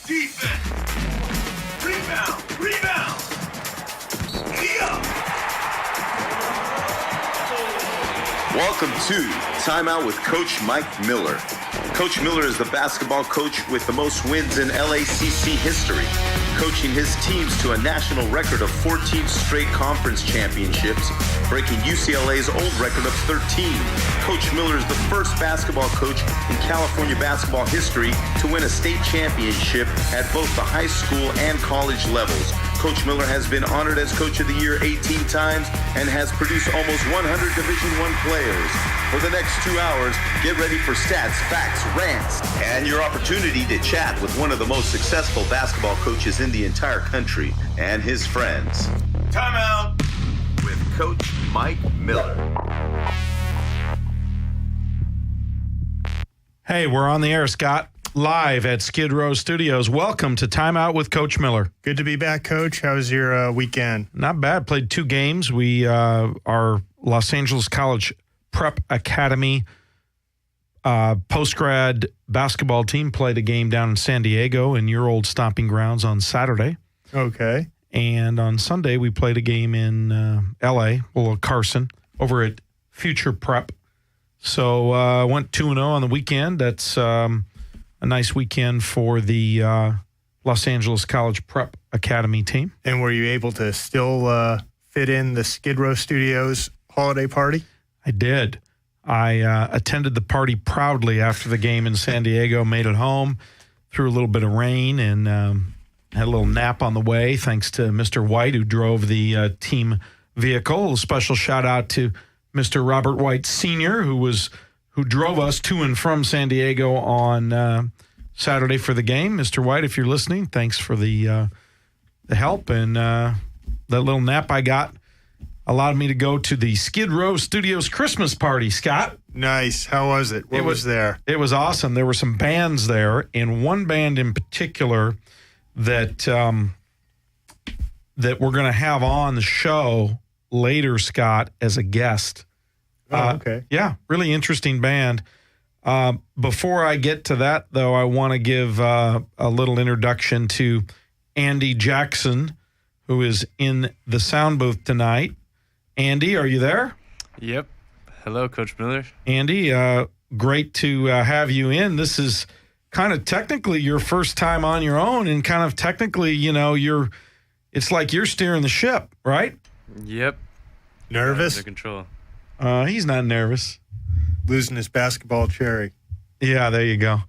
Defense. Rebound. Welcome to Timeout with Coach Mike Miller. Coach Miller is the basketball coach with the most wins in LACC history, coaching his teams to a national record of 14 straight conference championships, breaking UCLA's old record of 13. Coach Miller is the first basketball coach in California basketball history to win a state championship at both the high school and college levels. Coach Miller has been honored as Coach of the Year 18 times and has produced almost 100 Division I players. For the next 2 hours, get ready for stats, facts, rants, and your opportunity to chat with one of the most successful basketball coaches in the entire country and his friends. Timeout with Coach Mike Miller. Hey, we're on the air, Scott, live at Skidrow Studios. Welcome to Timeout with Coach Miller. Good to be back, Coach. How was your weekend? Not bad. Played 2 games. We our Los Angeles College Prep Academy post-grad basketball team played a game down in San Diego in your old stomping grounds on Saturday. Okay. And on Sunday, we played a game in L.A., Carson, over at Future Prep. So went 2-0 on the weekend. That's a nice weekend for the Los Angeles College Prep Academy team. And were you able to still fit in the Skidrow Studios holiday party? I did. I attended the party proudly after the game in San Diego, made it home through a little bit of rain, and had a little nap on the way, thanks to Mr. White, who drove the team vehicle. A special shout-out to Mr. Robert White Sr., who drove us to and from San Diego on Saturday for the game. Mr. White, if you're listening, thanks for the help. And that little nap I got allowed me to go to the Skidrow Studios Christmas party, Scott. Nice. How was it? What was there? It was awesome. There were some bands there, and one band in particular that that we're going to have on the show later, Scott, as a guest. Oh, okay. Yeah, really interesting band. Before I get to that, though, I want to give a little introduction to Andy Jackson, who is in the sound booth tonight. Andy, are you there? Yep. Hello, Coach Miller. Andy, great to have you in. This is kind of technically your first time on your own, and kind of technically, it's like you're steering the ship, right? Yep. Nervous? Under control. He's not nervous. Losing his basketball cherry. Yeah, there you go.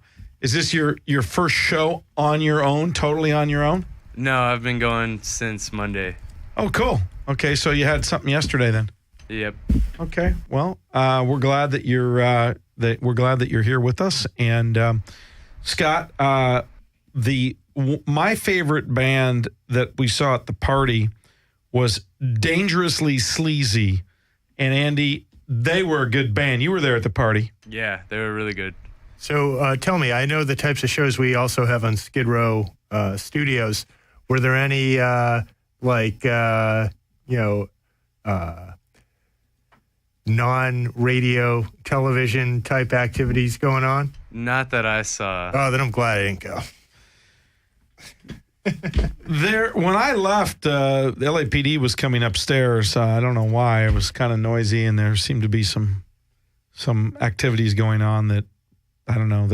Is this your first show on your own, totally on your own? No, I've been going since Monday. Oh, cool. Okay, so you had something yesterday then. Yep. Okay. Well, we're glad that you're here with us. And Scott, my favorite band that we saw at the party was Dangerously Sleazy. And Andy, they were a good band. You were there at the party. Yeah, they were really good. So tell me, I know the types of shows we also have on Skidrow Studios. Were there any non-radio television type activities going on? Not that I saw. Oh, then I'm glad I didn't go. When I left, the LAPD was coming upstairs. I don't know why. It was kind of noisy, and there seemed to be some activities going on that I don't know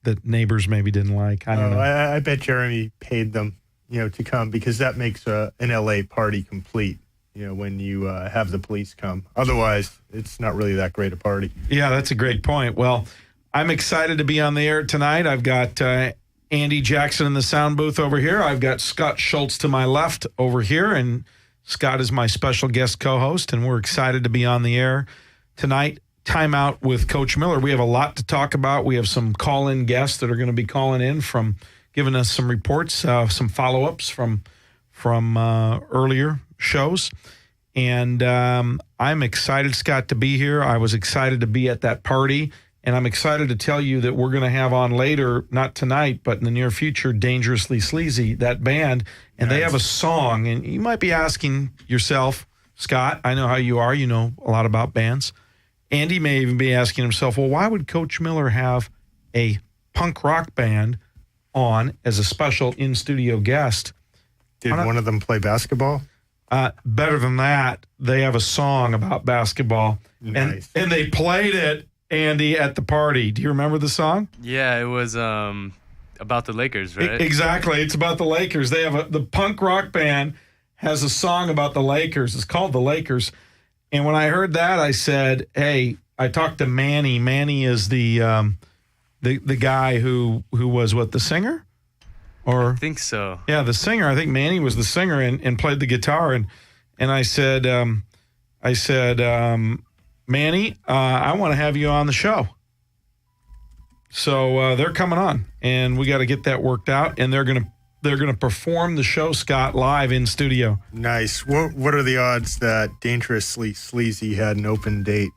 that neighbors maybe didn't like. I don't know. I bet Jeremy paid them, to come, because that makes an LA party complete. When you have the police come. Otherwise, it's not really that great a party. Yeah, that's a great point. Well, I'm excited to be on the air tonight. I've got Andy Jackson in the sound booth over here. I've got Scott Schultz to my left over here, and Scott is my special guest co-host, and we're excited to be on the air tonight. Timeout with Coach Miller. We have a lot to talk about. We have some call-in guests that are going to be calling in from giving us some reports, some follow-ups from earlier shows. And I'm excited, Scott, to be here. I was excited to be at that party. And I'm excited to tell you that we're going to have on later, not tonight, but in the near future, Dangerously Sleazy, that band. And They have a song. And you might be asking yourself, Scott, I know how you are. You know a lot about bands. Andy may even be asking himself, well, why would Coach Miller have a punk rock band on as a special in-studio guest. Did one of them play basketball? Better than that, they have a song about basketball. Nice. And they played it, Andy, at the party. Do you remember the song? Yeah, it was about the Lakers, right? Exactly. It's about the Lakers. They have the punk rock band has a song about the Lakers. It's called The Lakers. And when I heard that, I said, hey, I talked to Manny. Manny is the guy who was what, the singer? Or I think so. yeah, the singer. I think Manny was the singer and played the guitar. And I said, Manny, I want to have you on the show. So they're coming on, and we got to get that worked out. And they're gonna perform the show, Scott, live in studio. Nice. What are the odds that Dangerously Sleazy had an open date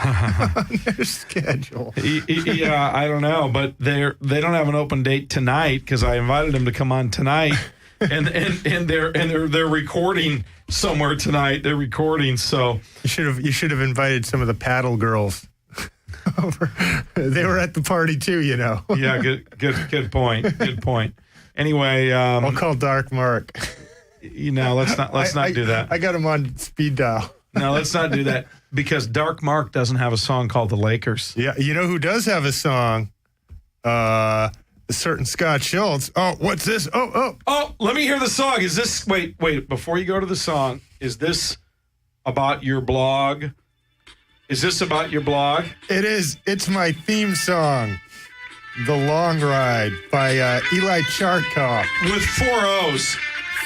on their schedule? Yeah, I don't know, but they don't have an open date tonight because I invited them to come on tonight, and they're recording somewhere tonight. They're recording, so You should have invited some of the paddle girls over. They were at the party too, you know. yeah, good point. Good point. Anyway, I'll call Dark Mark. let's not do that. I got him on speed dial. No, let's not do that because Dark Mark doesn't have a song called The Lakers. Yeah, you know who does have a song? A certain Scott Schultz. Oh, what's this? Oh, let me hear the song. Is this wait, before you go to the song, is this about your blog? Is this about your blog? It is. It's my theme song, The Long Ride by Eli Chartkoff. With 4 O's.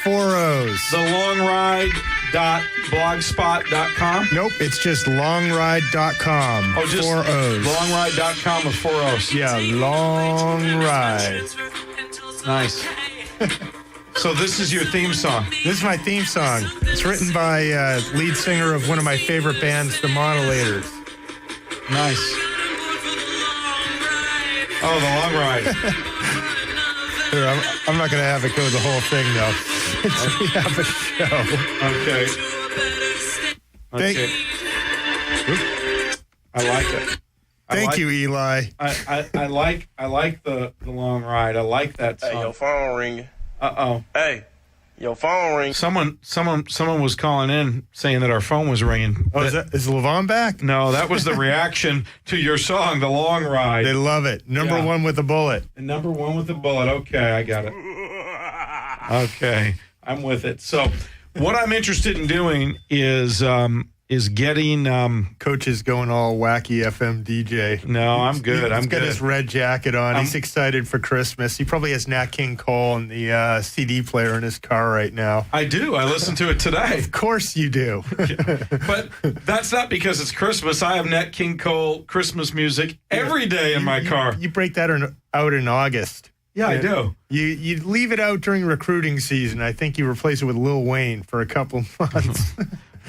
4 O's. TheLongRide.blogspot.com? Nope, it's just longride.com. Oh, just 4 O's. Longride.com with 4 O's. Yeah, Long Ride. Nice. So this is your theme song. This is my theme song. It's written by lead singer of one of my favorite bands, The Modulators. Nice. Oh, The Long Ride. Here, I'm not going to have it go the whole thing, though. We have a show. Okay. I like it. Thank you, Eli. I like the Long Ride. I like that song. Hey, your phone ringing. Uh-oh. Hey, your phone ringing. Someone was calling in saying that our phone was ringing. Oh, is Levon back? No, that was the reaction to your song, The Long Ride. They love it. Number Yeah. one with a bullet. And number one with the bullet. Okay, I got it. Okay, I'm with it. So what I'm interested in doing is getting Coach is going all wacky FM DJ. No, I'm good. He's got his red jacket on. He's excited for Christmas. He probably has Nat King Cole and the CD player in his car right now. I do. I listened to it today. Of course you do. But that's not because it's Christmas. I have Nat King Cole Christmas music every day in my car. You break that out in August. Yeah, I do. You leave it out during recruiting season. I think you replace it with Lil Wayne for a couple months.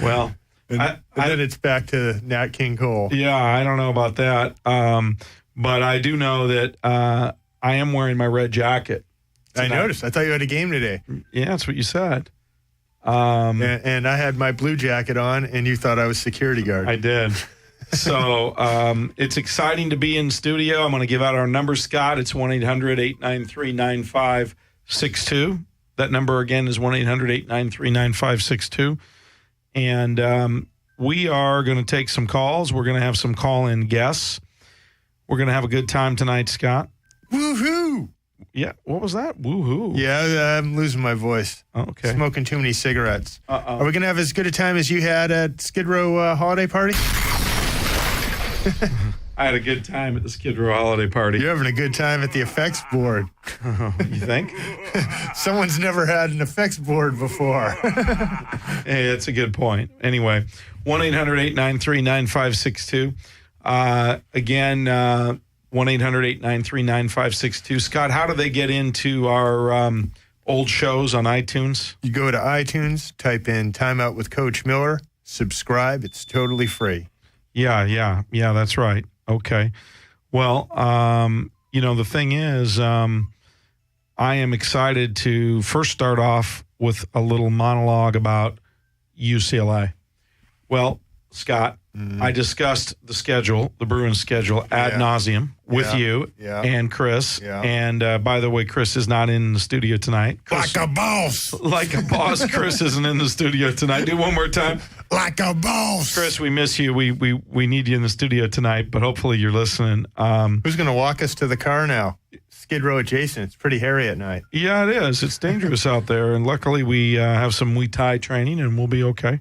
Well, and then it's back to Nat King Cole. Yeah, I don't know about that. But I do know that I am wearing my red jacket tonight. I noticed. I thought you had a game today. Yeah, that's what you said. And I had my blue jacket on, and you thought I was security guard. I did. So it's exciting to be in studio. I'm going to give out our number, Scott. It's 1-800-893-9562. That number again is 1-800-893-9562. And we are going to take some calls. We're going to have some call-in guests. We're going to have a good time tonight, Scott. Woohoo! Yeah, what was that? Woohoo! Yeah, I'm losing my voice. Oh, okay. Smoking too many cigarettes. Uh-oh. Are we going to have as good a time as you had at Skidrow holiday party? I had a good time at the Skidrow holiday party. You're having a good time at the effects board. You think? Someone's never had an effects board before. Hey, that's a good point. Anyway, 1-800-893-9562. Again, 1-800-893-9562. Scott, how do they get into our old shows on iTunes? You go to iTunes, type in Time Out with Coach Miller, subscribe. It's totally free. Yeah, that's right. Okay. Well, the thing is, I am excited to first start off with a little monologue about UCLA. Well, Scott, I discussed the schedule, the Bruins schedule, ad nauseum with you and Chris. Yeah. And by the way, Chris is not in the studio tonight. Chris, Like a boss. like a boss, Chris isn't in the studio tonight. Do one more time. Like a boss. Chris, we miss you. We need you in the studio tonight, but hopefully you're listening. Who's going to walk us to the car now? Skidrow adjacent. It's pretty hairy at night. Yeah, it is. It's dangerous out there, and luckily we have some Muay Thai training, and we'll be okay.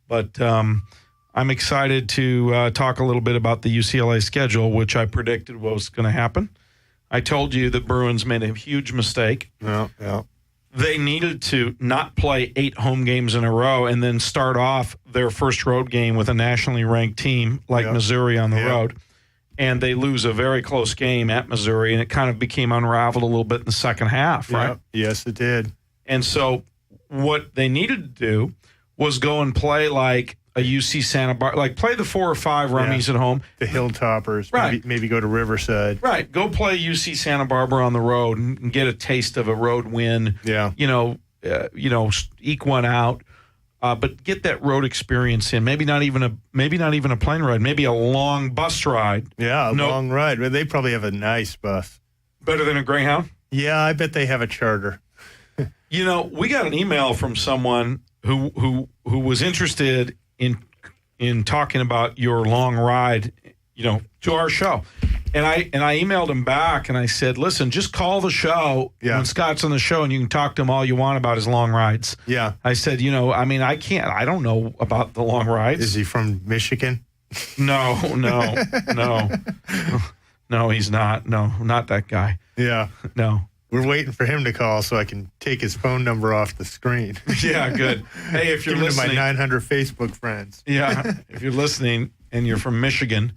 But I'm excited to talk a little bit about the UCLA schedule, which I predicted was going to happen. I told you that Bruins made a huge mistake. Yeah. They needed to not play 8 home games in a row and then start off their first road game with a nationally ranked team like Missouri on the road. And they lose a very close game at Missouri, and it kind of became unraveled a little bit in the second half, right? Yep. Yes, it did. And so what they needed to do was go and play like a UC Santa Barbara, like play the 4 or 5 rummies at home. The Hilltoppers. Right. Maybe go to Riverside. Right. Go play UC Santa Barbara on the road and get a taste of a road win. Yeah. Eke one out. But get that road experience in. Maybe not even a plane ride. Maybe a long bus ride. Yeah, a long ride. But they probably have a nice bus. Better than a Greyhound? Yeah, I bet they have a charter. We got an email from someone who was interested in talking about your long ride, to our show. And I emailed him back and I said, listen, just call the show when Scott's on the show and you can talk to him all you want about his long rides. Yeah. I said, I don't know about the long rides. Is he from Michigan? No, he's not. No, not that guy. Yeah. No. We're waiting for him to call so I can take his phone number off the screen. Yeah, good. Hey, if you're Give it listening. to my 900 Facebook friends. Yeah, if you're listening and you're from Michigan,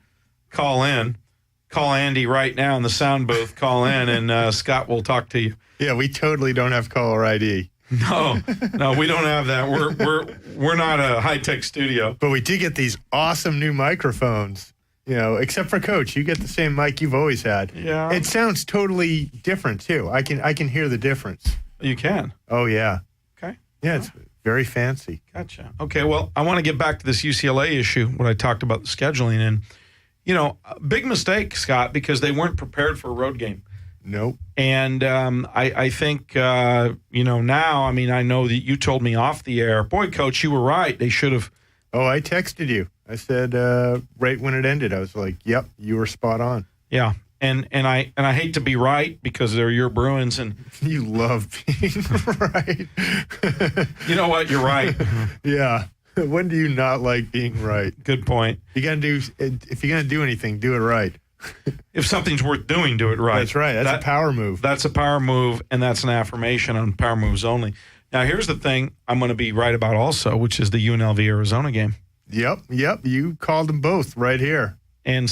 call in. Call Andy right now in the sound booth. Call in, and Scott will talk to you. Yeah, we totally don't have caller ID. No, we don't have that. We're not a high-tech studio. But we do get these awesome new microphones. Except for Coach, you get the same mic you've always had. Yeah. It sounds totally different too. I can hear the difference. You can. Oh yeah. Okay. Yeah, it's very fancy. Gotcha. Okay, well, I want to get back to this UCLA issue when I talked about the scheduling. And, a big mistake, Scott, because they weren't prepared for a road game. Nope. And I think, now, I know that you told me off the air, boy, Coach, you were right. They should have. Oh, I texted you. I said right when it ended, I was like, yep, you were spot on. Yeah. And I hate to be right because they're your Bruins and you love being right. You know what? You're right. Yeah. When do you not like being right? Good point. If you're gonna do anything, do it right. If something's worth doing, do it right. That's right. That's a power move. That's a power move, and that's an affirmation on power moves only. Now, here's the thing I'm going to be right about also, which is the UNLV Arizona game. Yep. You called them both right here. And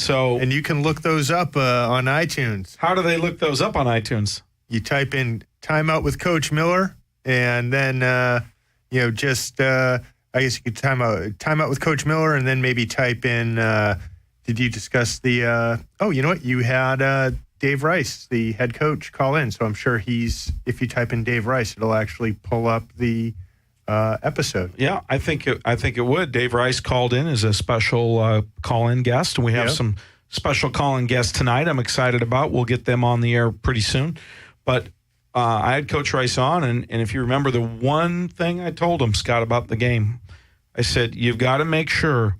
you can look those up on iTunes. How do they look those up on iTunes? You type in "Timeout with Coach Miller," and then I guess you could timeout with Coach Miller, and then maybe type in. Did you discuss the? You know what? You had Dave Rice, the head coach, call in. So I'm sure if you type in Dave Rice, it'll actually pull up the episode. Yeah, I think it would. Dave Rice called in as a special call-in guest, and we have some special call-in guests tonight I'm excited about. We'll get them on the air pretty soon. But I had Coach Rice on, and if you remember the one thing I told him, Scott, about the game, I said, you've got to make sure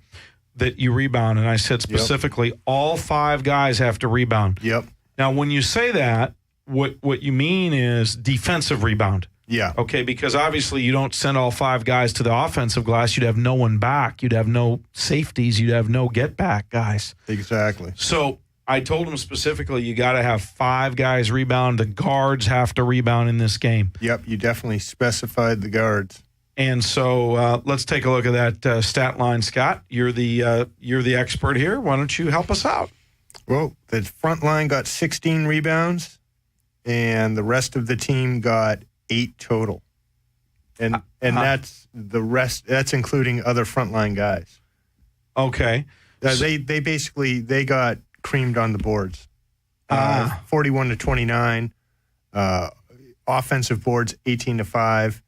that you rebound. And I said specifically, all 5 guys have to rebound. Yep. Now, when you say that, what you mean is defensive rebound. Yeah. Okay, because obviously you don't send all 5 guys to the offensive glass. You'd have no one back. You'd have no safeties. You'd have no get-back guys. Exactly. So I told him specifically you got to have 5 guys rebound. The guards have to rebound in this game. Yep, you definitely specified the guards. And so let's take a look at that stat line, Scott. You're the expert here. Why don't you help us out? Well, the front line got 16 rebounds, and the rest of the team got 8 total. And that's the rest. That's including other frontline guys. Okay. They got creamed on the boards. 41-29. Offensive boards 18-5.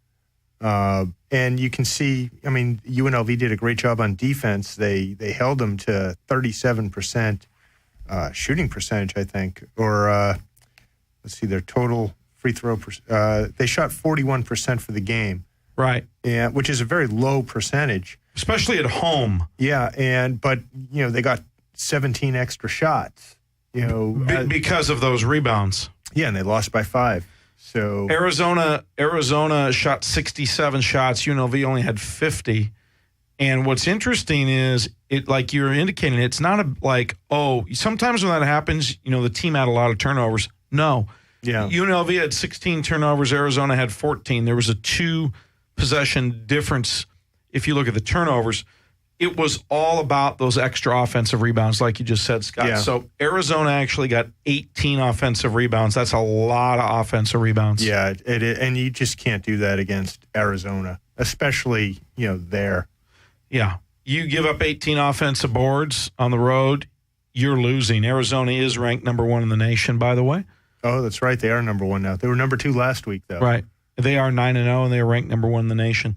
And you can see, I mean, UNLV did a great job on defense. They held them to 37% shooting percentage, I think. Or let's see, their total free throw. They shot 41% for the game. Right. Yeah, which is a very low percentage. Especially at home. Yeah, but they got 17 extra shots. Because of those rebounds. Yeah, and they lost by 5. So Arizona shot 67 shots. UNLV only had 50. And what's interesting is, it, like you're indicating, it's not sometimes when that happens, the team had a lot of turnovers. No. Yeah. UNLV had 16 turnovers. Arizona had 14. There was a 2-possession difference if you look at the turnovers. It was all about those extra offensive rebounds, like you just said, Scott. Yeah. So Arizona actually got 18 offensive rebounds. That's a lot of offensive rebounds. Yeah, and you just can't do that against Arizona, especially, there. Yeah. You give up 18 offensive boards on the road, you're losing. Arizona is ranked number 1 in the nation, by the way. Oh, that's right. They are number 1 now. They were number 2 last week, though. Right. They are 9-0, and they are ranked number 1 in the nation.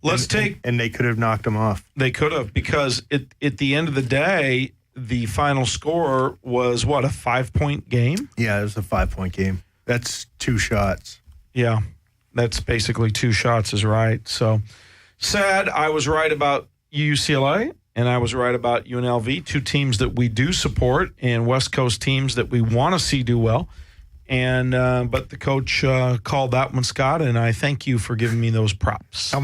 And they could have knocked them off. They could have, because at the end of the day, the final score was, a 5-point game? Yeah, it was a 5-point game. That's 2 shots. Yeah, that's basically 2 shots is right. So, sad, I was right about UCLA, and I was right about UNLV, 2 teams that we do support, and West Coast teams that we want to see do well. And but the coach called that one, Scott, and I thank you for giving me those props.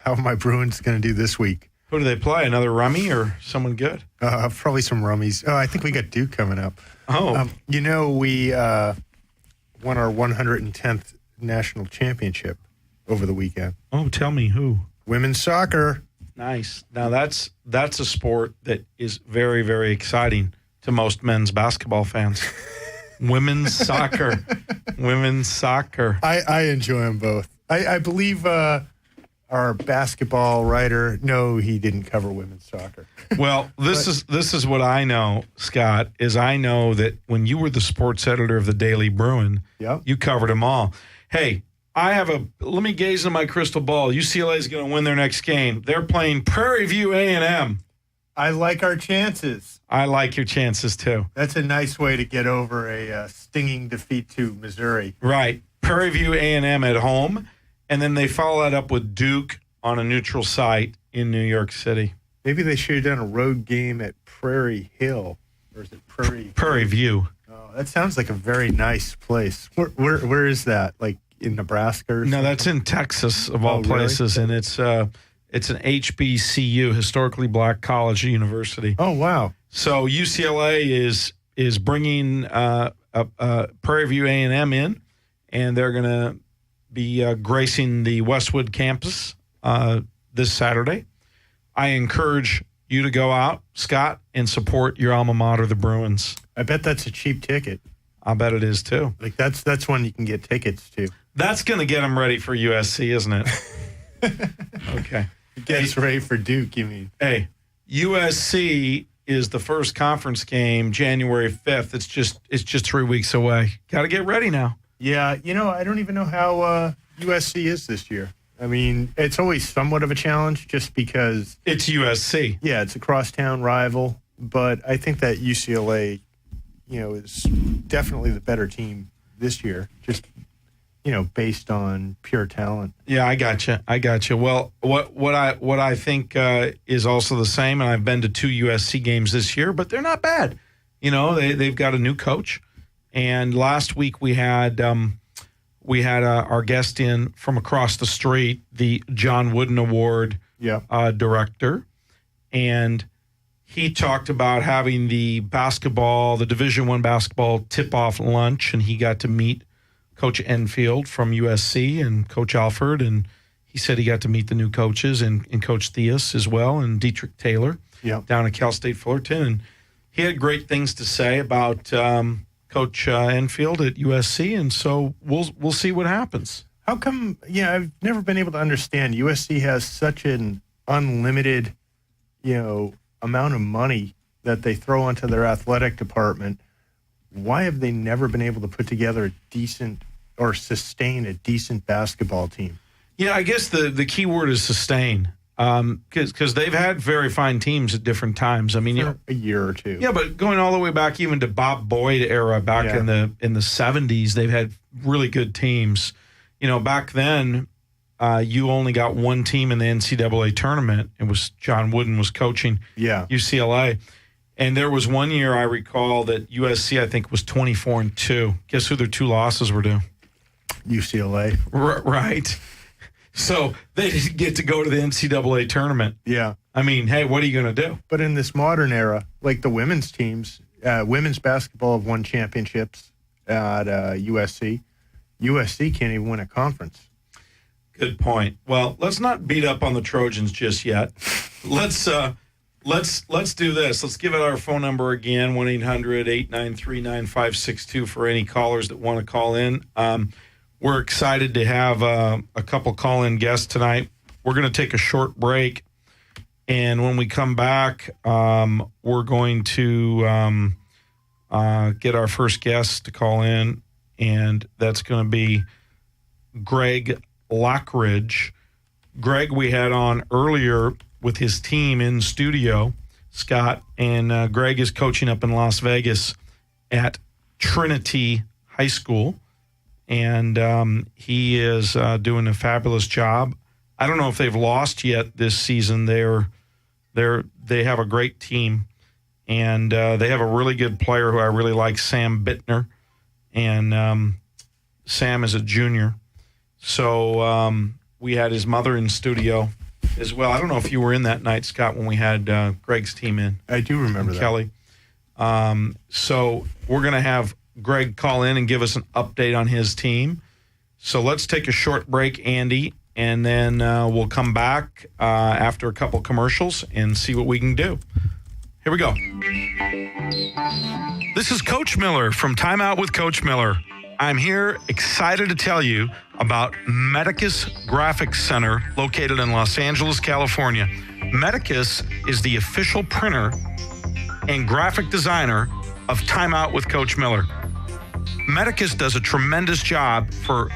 How are my Bruins going to do this week? Who do they play? Another rummy or someone good? Probably some rummies. Oh, I think we got Duke coming up. Oh. We won our 110th national championship over the weekend. Oh, tell me who. Women's soccer. Nice. Now that's a sport that is very, very exciting to most men's basketball fans. Women's soccer. Women's soccer. I enjoy them both. I believe our basketball writer, no, he didn't cover women's soccer. Well, this is what I know, Scott, is I know that when you were the sports editor of the Daily Bruin, Yep. you covered them all. Hey, let me gaze into my crystal ball. UCLA is going to win their next game. They're playing Prairie View A&M. I like our chances. I like your chances, too. That's a nice way to get over a stinging defeat to Missouri. Right. Prairie View A&M at home, and then they follow that up with Duke on a neutral site in New York City. Maybe they should have done a road game at Prairie Hill. Or is it Prairie View. Oh, that sounds like a very nice place. Where is that? Like in Nebraska or something? No, that's in Texas, of all really? places, and it's an HBCU, historically black college university. Oh, wow. So UCLA is bringing Prairie View A&M in, and they're going to be gracing the Westwood campus this Saturday. I encourage you to go out, Scott, and support your alma mater, the Bruins. I bet that's a cheap ticket. I bet it is, too. Like that's one you can get tickets to. That's going to get them ready for USC, isn't it? Okay. Get us ready for Duke, you mean? Hey, USC is the first conference game January 5th. It's just 3 weeks away. Got to get ready now. Yeah, I don't even know how USC is this year. I mean, it's always somewhat of a challenge just because It's USC. Yeah, it's a crosstown rival, but I think that UCLA, is definitely the better team this year, just, based on pure talent. Yeah, I got you. Well, what I think is also the same, and I've been to 2 USC games this year, but they're not bad. They've got a new coach, and last week we had our guest in from across the street, the John Wooden Award director, and he talked about having the Division I basketball tip-off lunch, and he got to meet Coach Enfield from USC and Coach Alford, and he said he got to meet the new coaches and Coach Theus as well, and Dietrich Taylor down at Cal State Fullerton, and he had great things to say about Coach Enfield at USC, and so we'll see what happens. How come? Yeah, I've never been able to understand. USC has such an unlimited, amount of money that they throw onto their athletic department. Why have they never been able to put together a decent or sustain a decent basketball team? Yeah, I guess the key word is sustain. Because they've had very fine teams at different times. I mean, a year or two. Yeah, but going all the way back even to Bob Boyd era back in the 70s, they've had really good teams. Back then, you only got one team in the NCAA tournament. It was John Wooden was coaching UCLA. And there was one year I recall that USC, I think, was 24-2. Guess who their two losses were to? UCLA. Right. So they didn't get to go to the NCAA tournament. Yeah. I mean, hey, what are you going to do? But in this modern era, like the women's teams, women's basketball have won championships at USC. USC can't even win a conference. Good point. Well, let's not beat up on the Trojans just yet. Let's do this. Let's give it our phone number again, 1-800-893-9562 for any callers that want to call in. We're excited to have a couple call-in guests tonight. We're going to take a short break, and when we come back, we're going to get our first guest to call in, and that's going to be Greg Lockridge. Greg we had on earlier with his team in studio, Scott, and Greg is coaching up in Las Vegas at Trinity High School. And he is doing a fabulous job. I don't know if they've lost yet this season. They have a great team, and they have a really good player who I really like, Sam Bittner. And Sam is a junior. So we had his mother in studio as well. I don't know if you were in that night, Scott, when we had Greg's team in. I do remember that. Kelly. So we're going to have Greg call in and give us an update on his team. So let's take a short break, Andy, and then we'll come back after a couple commercials and see what we can do. Here we go. This is Coach Miller from Time Out with Coach Miller. I'm here excited to tell you about Medicus Graphics Center located in Los Angeles, California. Medicus is the official printer and graphic designer of Time Out with Coach Miller. Medicus does a tremendous job for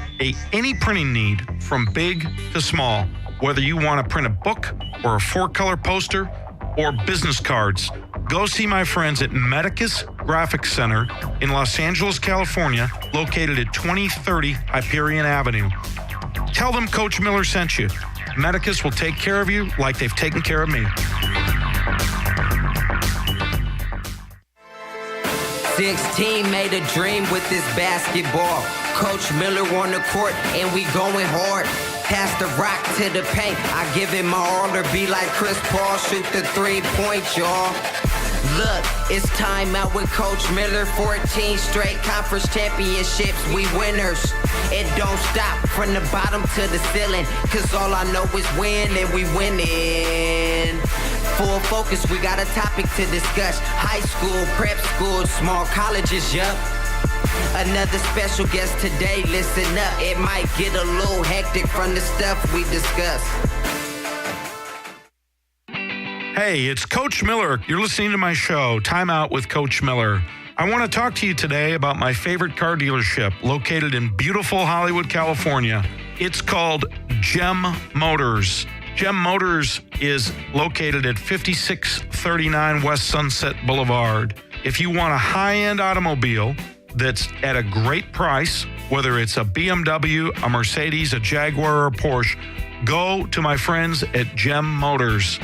any printing need from big to small, whether you want to print a book or a 4-color poster or business cards. Go see my friends at Medicus Graphics Center in Los Angeles, California, located at 2030 Hyperion Avenue. Tell them Coach Miller sent you. Medicus will take care of you like they've taken care of me. 16 made a dream with this basketball. Coach Miller on the court and we going hard. Pass the rock to the paint. I give it my all or be like Chris Paul. Shoot the 3-point, y'all. Look, it's time out with Coach Miller. 14 straight conference championships. We winners. It don't stop from the bottom to the ceiling. Cause all I know is win and we winning. Full focus, we got a topic to discuss. High school, prep school, small colleges, yup. Another special guest today, listen up. It might get a little hectic from the stuff we discuss. Hey, it's Coach Miller. You're listening to my show, Time Out with Coach Miller. I want to talk to you today about my favorite car dealership located in beautiful Hollywood, California. It's called Gem Motors. Gem Motors is located at 5639 West Sunset Boulevard. If you want a high-end automobile that's at a great price, whether it's a BMW, a Mercedes, a Jaguar, or a Porsche, go to my friends at Gem Motors.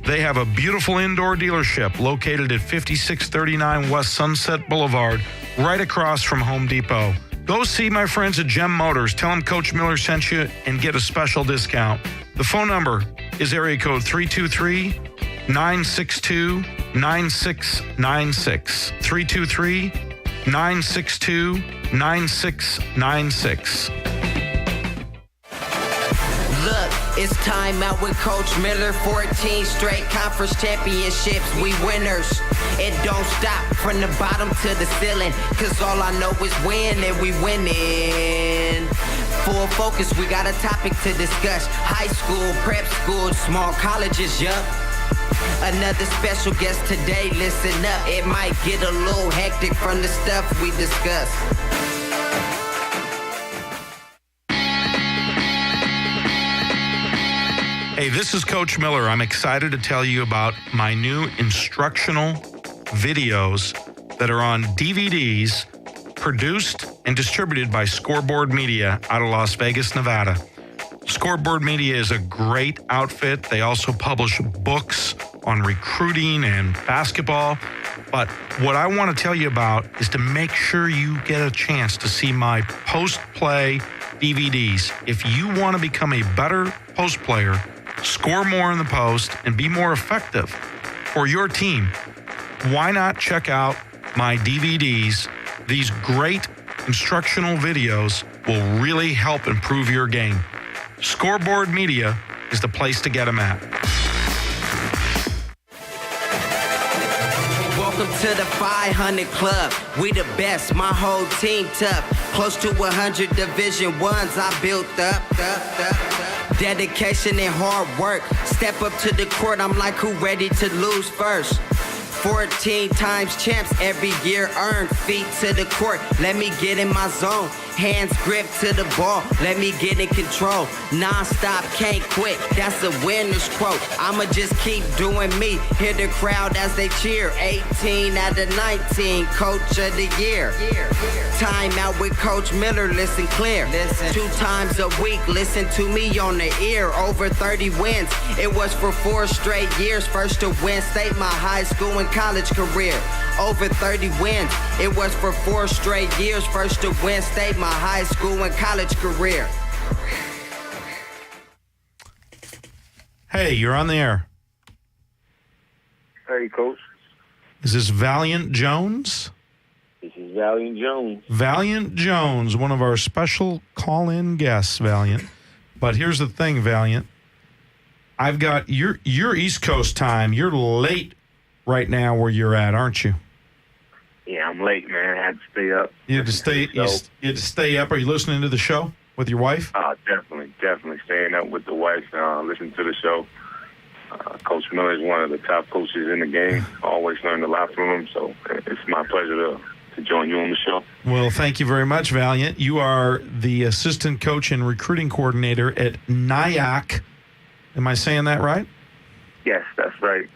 They have a beautiful indoor dealership located at 5639 West Sunset Boulevard, right across from Home Depot. Go see my friends at Gem Motors. Tell them Coach Miller sent you and get a special discount. The phone number is area code 323-962-9696. 323-962-9696. Look, it's time out with Coach Miller. 14 straight conference championships. We winners. It don't stop from the bottom to the ceiling. Cause all I know is win and we winning. Full focus, we got a topic to discuss. High school, prep school, small colleges, yup. Another special guest today, listen up. It might get a little hectic from the stuff we discuss. Hey, this is Coach Miller. I'm excited to tell you about my new instructional videos that are on DVDs, produced and distributed by Scoreboard Media out of Las Vegas, Nevada. Scoreboard Media is a great outfit. They also publish books on recruiting and basketball. But what I want to tell you about is to make sure you get a chance to see my post-play DVDs. If you want to become a better post player, score more in the post, and be more effective for your team, why not check out my DVDs? These great instructional videos will really help improve your game. Scoreboard Media is the place to get them at. Welcome to the 500 Club. We the best, my whole team tough. Close to 100 Division Ones I built up. Dedication and hard work. Step up to the court, I'm like, who ready to lose first? 14 times champs every year earned. Feet to the court, let me get in my zone. Hands grip to the ball, let me get in control. Non-stop, can't quit, that's a winner's quote. I'ma just keep doing me, hear the crowd as they cheer. 18 out of 19, coach of the year. Time out with Coach Miller, listen clear. 2 times a week, listen to me on the ear. Over 30 wins, it was for 4 straight years. First to win state my high school and college career. Over 30 wins, it was for 4 straight years. First to win state my high school and college career. Hey, you're on the air. Hey, Coach. Is this Valiant Jones? This is Valiant Jones. Valiant Jones, one of our special call-in guests, Valiant. But here's the thing, Valiant. I've got your East Coast time. You're late right now where you're at, aren't you? Yeah, I'm late, man. I had to stay up. You had to stay. You had to stay up. Are you listening to the show with your wife? Definitely staying up with the wife. Listening to the show. Coach Miller is one of the top coaches in the game. Always learn a lot from him. So it's my pleasure to join you on the show. Well, thank you very much, Valiant. You are the assistant coach and recruiting coordinator at NIAC. Am I saying that right? Yes, that's right.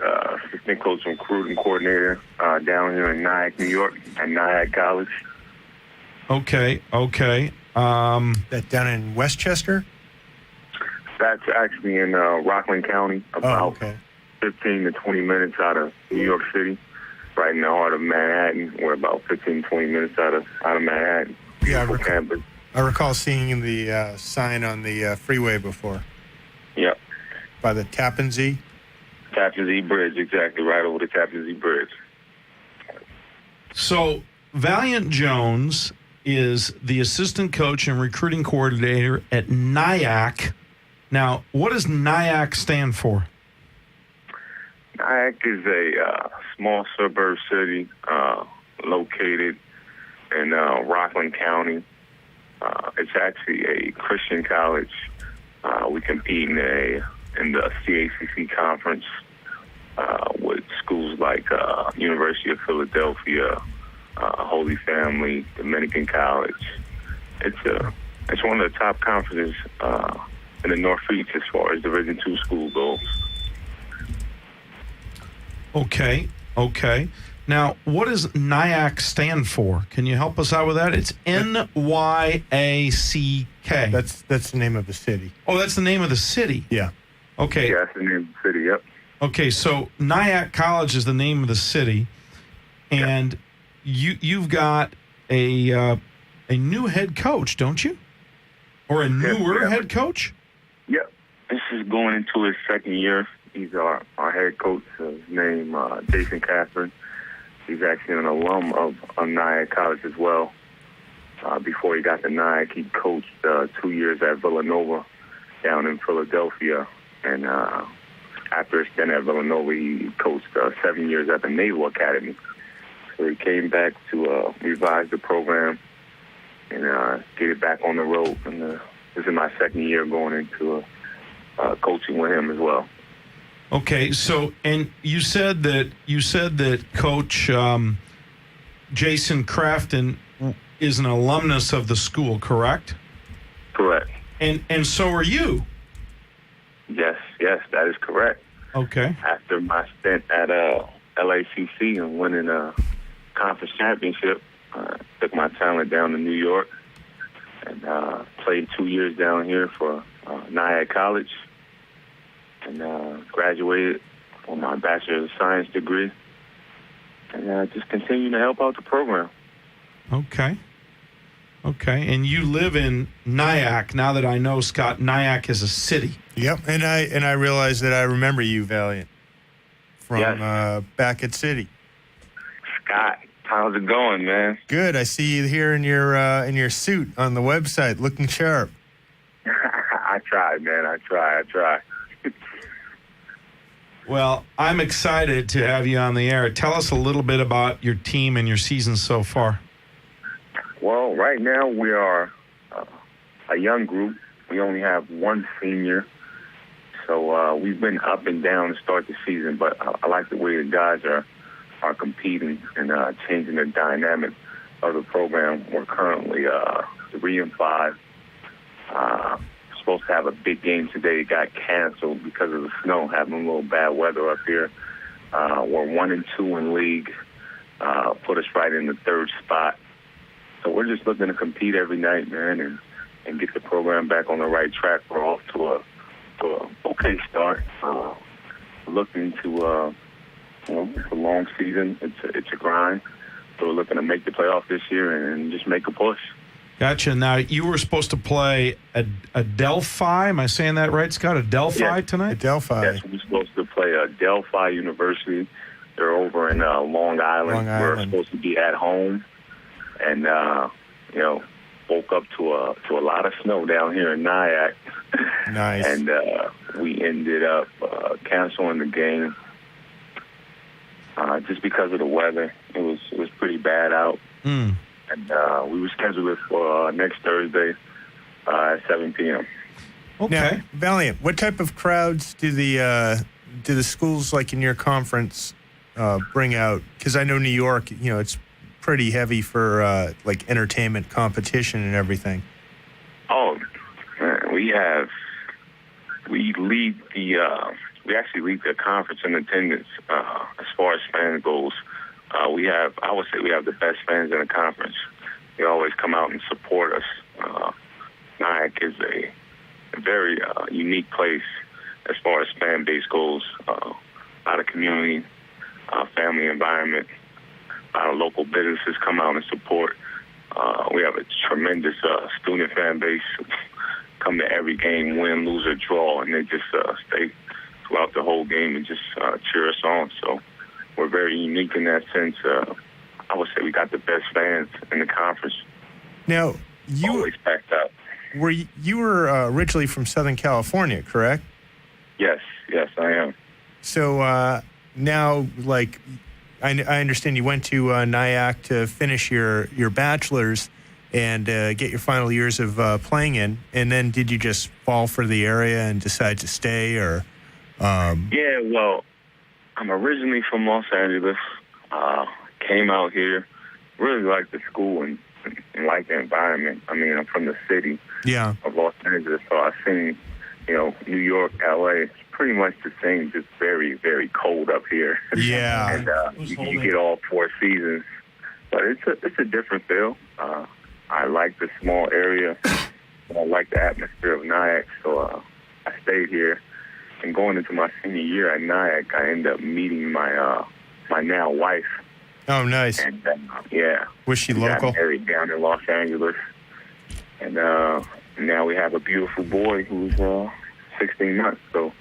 Assistant coach and recruiting coordinator down here in Nyack, New York, at Nyack College. Okay. That down in Westchester? That's actually in Rockland County, about 15 to 20 minutes out of New York City. Right in the heart of Manhattan. We're about 15, 20 minutes out of Manhattan. Yeah, Campus. I recall seeing the sign on the freeway before. Yep. By the Tappan Zee? Tappan Zee Bridge, exactly, right over the Tappan Zee Bridge. So, Valiant Jones is the assistant coach and recruiting coordinator at NIAC. Now, what does NIAC stand for? Nyack is a small suburb city located in Rockland County. It's actually a Christian college. We compete in the CACC conference with schools like University of Philadelphia, Holy Family, Dominican College. It's one of the top conferences in the Northeast as far as Division II school goes. Okay. Now, what does NIAC stand for? Can you help us out with that? It's NYACK. That's the name of the city. Oh, that's the name of the city? Yeah. Okay. Yeah, that's the name of the city, yep. Okay, so Nyack College is the name of the city, and you've got a new head coach, don't you? Or a newer head coach? Yep. This is going into his second year. He's our head coach. His name Jason Catherine. He's actually an alum of Nyack College as well. Before he got to Nyack, he coached 2 years at Villanova down in Philadelphia. And after his stint at Villanova, he coached 7 years at the Naval Academy. So he came back to revise the program and get it back on the road. And this is my second year going into coaching with him as well. Okay, so and you said that Coach Jason Crafton is an alumnus of the school, correct? Correct. And so are you. Yes. that is correct. Okay. After my stint at LACC and winning a conference championship, took my talent down to New York and played 2 years down here for Nyack College and graduated with my Bachelor of Science degree and just continue to help out the program. Okay. And you live in Nyack. Now that I know, Scott, Nyack is a city. Yep, and I realize that I remember you, Valiant, from back at City. Scott, how's it going, man? Good. I see you here in your suit on the website, looking sharp. I tried, man. I try. Well, I'm excited to have you on the air. Tell us a little bit about your team and your season so far. Well, right now we are a young group. We only have one senior. So we've been up and down to start the season, but I like the way the guys are competing and changing the dynamic of the program. We're currently 3-5. Supposed to have a big game today. It got canceled because of the snow, having a little bad weather up here. We're 1-2 in league. Put us right in the third spot. So we're just looking to compete every night, man, and get the program back on the right track. We're off to a okay start. Looking to it's a long season. It's a grind. So we're looking to make the playoff this year and just make a push. Gotcha. Now, you were supposed to play Adelphi. Am I saying that right, Scott? Adelphi tonight? Adelphi. Yes, we're supposed to play Adelphi University. They're over in Long Island. We're supposed to be at home. And, woke up to a lot of snow down here in Nyack. Nice. And we ended up canceling the game just because of the weather. It was pretty bad out. And we were scheduled it for next Thursday at 7 p.m. Okay. Now, Valiant, what type of crowds do the schools like in your conference bring out? Because I know New York, it's pretty heavy for like entertainment competition and everything. Oh, man, we actually lead the conference in attendance as far as fans goes. I would say we have the best fans in the conference. They always come out and support us. Nyack is a very unique place as far as fan base goes. A lot of community, family environment. A lot of local businesses come out and support. We have a tremendous student fan base. Come to every game, win, lose, or draw, and they just stay throughout the whole game and just cheer us on. So we're very unique in that sense. I would say we got the best fans in the conference. Now, you always packed up. You were originally from Southern California, correct? Yes, I am. So now, like, I understand you went to Nyack to finish your bachelor's and get your final years of playing in, and then did you just fall for the area and decide to stay, or? Yeah, well, I'm originally from Los Angeles. Came out here, really liked the school and liked the environment. I mean, I'm from the city of Los Angeles, so I've seen, New York, LA. It's pretty much the same, just very, very cold up here. Yeah. And you get all 4 seasons, but it's a different feel. I like the small area. I like the atmosphere of Nyack, so I stayed here. And going into my senior year at Nyack, I ended up meeting my now wife. Oh, nice. And was she we local? got married down in Los Angeles, and now we have a beautiful boy who's 16 months. So,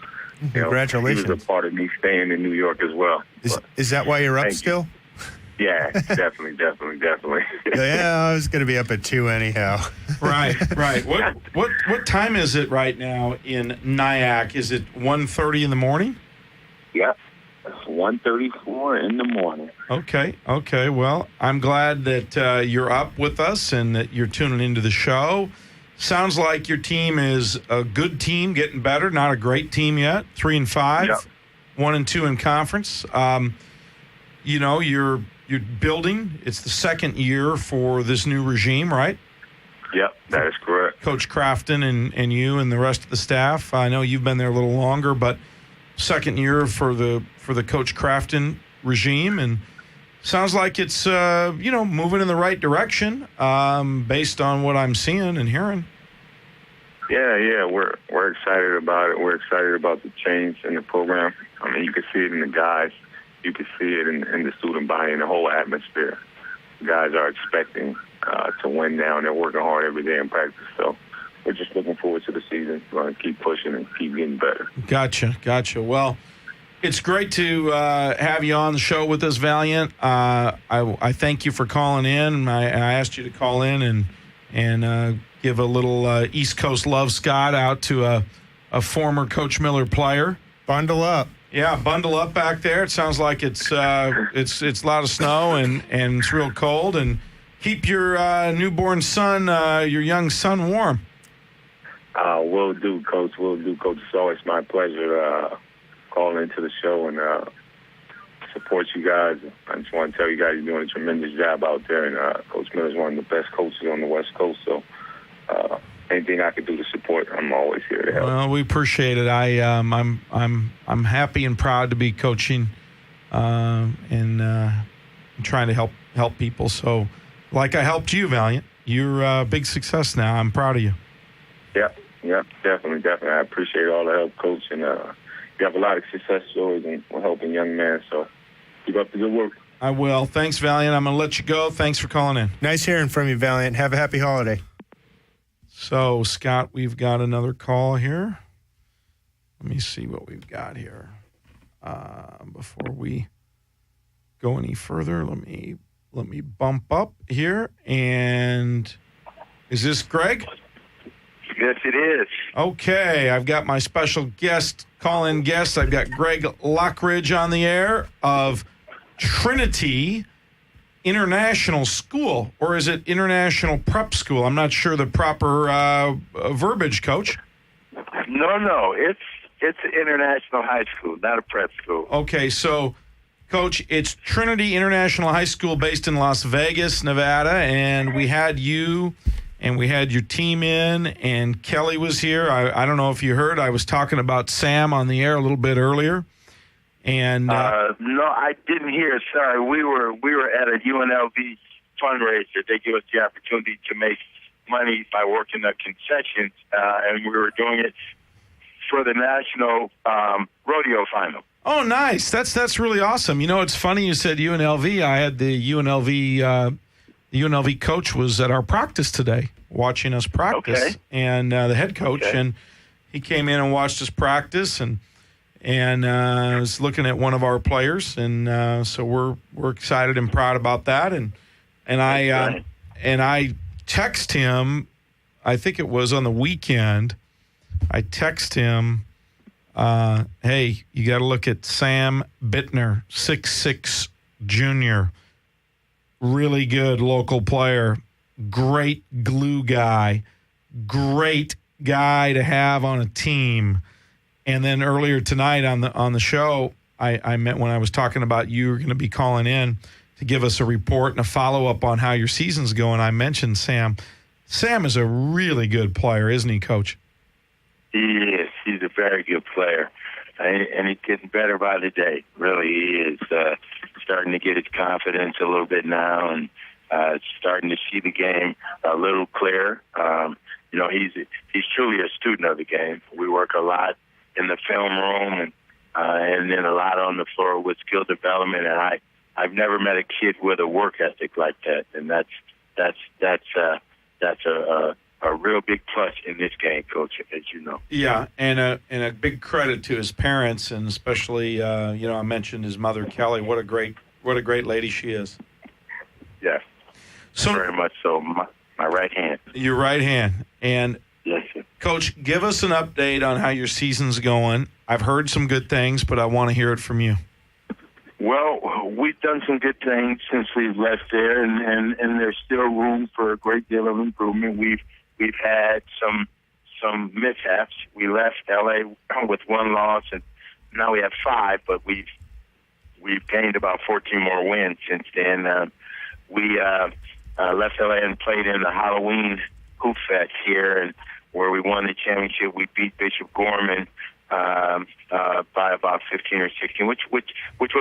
congratulations! He was a part of me staying in New York as well. Is that why you're up still? Yeah, definitely. Yeah, I was going to be up at 2 anyhow. Right. What time is it right now in Nyack? Is it 1:30 in the morning? Yep. It's 1:34 in the morning. Okay. Well, I'm glad that you're up with us and that you're tuning into the show. Sounds like your team is a good team, getting better. Not a great team yet. 3-5, Yep. 1-2 in conference. You're building. It's the second year for this new regime, right? Yep, that is correct. Coach Crafton and you and the rest of the staff. I know you've been there a little longer, but second year for the Coach Crafton regime, and sounds like it's moving in the right direction based on what I'm seeing and hearing. Yeah, we're excited about it. We're excited about the change in the program. I mean, you can see it in the guys. You can see it in the student body and the whole atmosphere. The guys are expecting to win now, and they're working hard every day in practice. So we're just looking forward to the season. We're going to keep pushing and keep getting better. Gotcha. Well, it's great to have you on the show with us, Valiant. I thank you for calling in. I asked you to call in and give a little East Coast love, Scott, out to a former Coach Miller player. Bundle up. Yeah, bundle up back there. It sounds like it's a lot of snow and it's real cold. And keep your newborn son, your young son, warm. Will do, Coach. Will do, Coach. It's always my pleasure calling into the show and support you guys. I just want to tell you guys you're doing a tremendous job out there, and Coach Miller is one of the best coaches on the West Coast. So anything I can do to support, I'm always here to help. Well, we appreciate it. I'm happy and proud to be coaching and trying to help people. So, like I helped you, Valiant. You're a big success now. I'm proud of you. Yep, definitely. I appreciate all the help, Coach, and you have a lot of success stories and we're helping young men. So keep up the good work. I will. Thanks, Valiant. I'm going to let you go. Thanks for calling in. Nice hearing from you, Valiant. Have a happy holiday. So, Scott, we've got another call here. Let me see what we've got here. Before we go any further, let me bump up here. And is this Greg? Yes, it is. Okay, I've got my special call-in guest. I've got Greg Lockridge on the air of Trinity International School, or is it International Prep School? I'm not sure the proper verbiage, Coach. No, it's an international high school, not a prep school. Okay, so, Coach, it's Trinity International High School based in Las Vegas, Nevada, and we had you and we had your team in, and Kelly was here. I don't know if you heard. I was talking about Sam on the air a little bit earlier. And no, I didn't hear. Sorry, we were at a UNLV fundraiser. They gave us the opportunity to make money by working the concessions, and we were doing it for the national rodeo final. Oh, nice! That's really awesome. You know, it's funny you said UNLV. I had the UNLV coach was at our practice today, watching us practice, okay. And the head coach, okay. And he came in and watched us practice, and was looking at one of our players, and so we're excited and proud about that. And I text him, I think it was on the weekend. I text him, hey, you got to look at Sam Bittner, 6'6", junior, really good local player, great glue guy, great guy to have on a team. And then earlier tonight on the show, I meant when I was talking about you were going to be calling in to give us a report and a follow-up on how your season's going, I mentioned Sam. Sam is a really good player, isn't he, Coach? He is. He's a very good player. And he's getting better by the day. Really, he is starting to get his confidence a little bit now and starting to see the game a little clearer. He's truly a student of the game. We work a lot in the film room and then a lot on the floor with skill development. And I've never met a kid with a work ethic like that. And that's a real big plus in this game, Coach, as you know. Yeah, and a big credit to his parents, and especially I mentioned his mother, Kelly. What a great lady she is. Yeah, so very much so. My right hand. Your right hand. And yes, sir. Coach, give us an update on how your season's going. I've heard some good things, but I want to hear it from you. Well, we've done some good things since we've left there, and there's still room for a great deal of improvement. We've had some mishaps. We left LA with one loss, and now we have 5, but we've gained about 14 more wins since then. We left LA and played in the Halloween Hoop Fest here, and where we won the championship. We beat Bishop Gorman by about 15 or 16, which was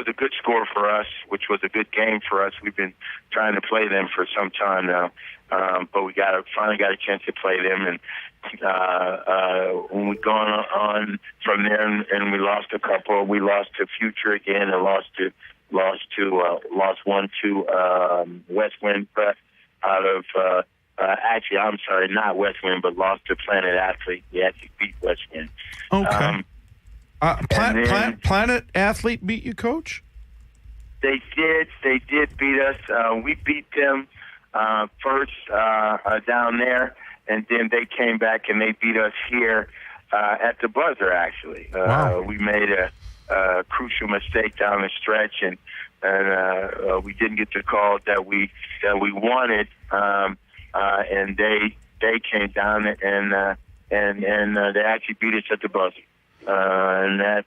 a good score for us, which was a good game for us. We've been trying to play them for some time now, but we finally got a chance to play them. And when we gone on from there, and we lost a couple. We lost to Future again, and lost one to West Wind, but out of actually, I'm sorry, not West Wind, but lost to Planet Athlete. We actually beat West Wind. Okay. Planet Athlete beat you, Coach? They did. They did beat us. We beat them first down there, and then they came back and they beat us here at the buzzer, actually. Wow. We made a crucial mistake down the stretch, and we didn't get the call that we wanted. And they came down and they actually beat us at the buzzer, and that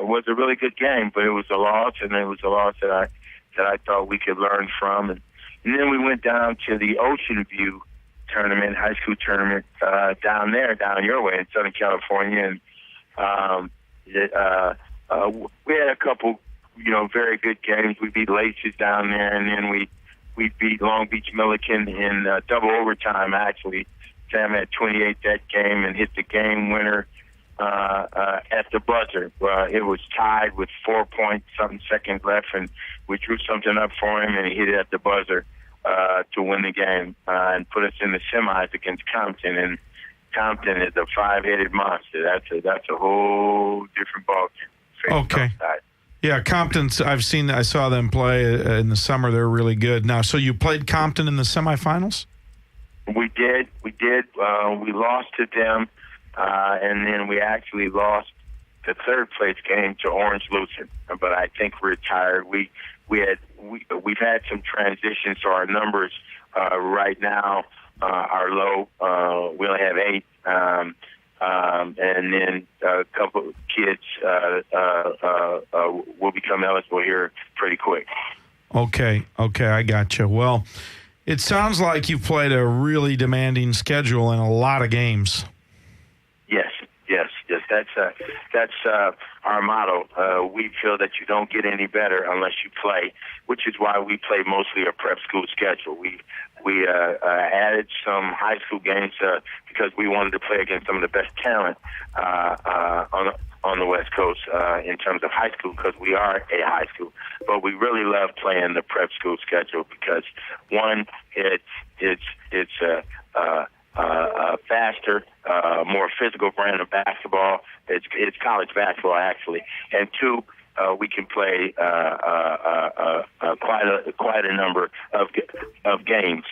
was a really good game. But it was a loss, and it was a loss that I thought we could learn from. And then we went down to the Ocean View tournament, high school tournament, down your way in Southern California, and we had a couple, very good games. We beat Laces down there, and then we beat Long Beach Milliken in double overtime, actually. Sam had 28 that game and hit the game winner at the buzzer. It was tied with 4-point-something seconds left, and we drew something up for him, and he hit it at the buzzer to win the game and put us in the semis against Compton. And Compton is a 5-headed monster. That's a whole different ballgame. Okay. Yeah, Compton's. I saw them play in the summer. They're really good. Now, so you played Compton in the semifinals? We did. We lost to them, and then we actually lost the third place game to Orange Lucent. But I think we're tired. We've had some transitions, so our numbers right now are low. We only have 8. And then a couple of kids will become eligible here pretty quick. Okay, I got you. Well, it sounds like you've played a really demanding schedule and a lot of games. Yes. That's our motto. We feel that you don't get any better unless you play, which is why we play mostly a prep school schedule. We added some high school games because we wanted to play against some of the best talent on the West Coast in terms of high school, because we are a high school. But we really love playing the prep school schedule because, one, it's a faster, more physical brand of basketball. It's college basketball, actually. And two, we can play quite a number of games,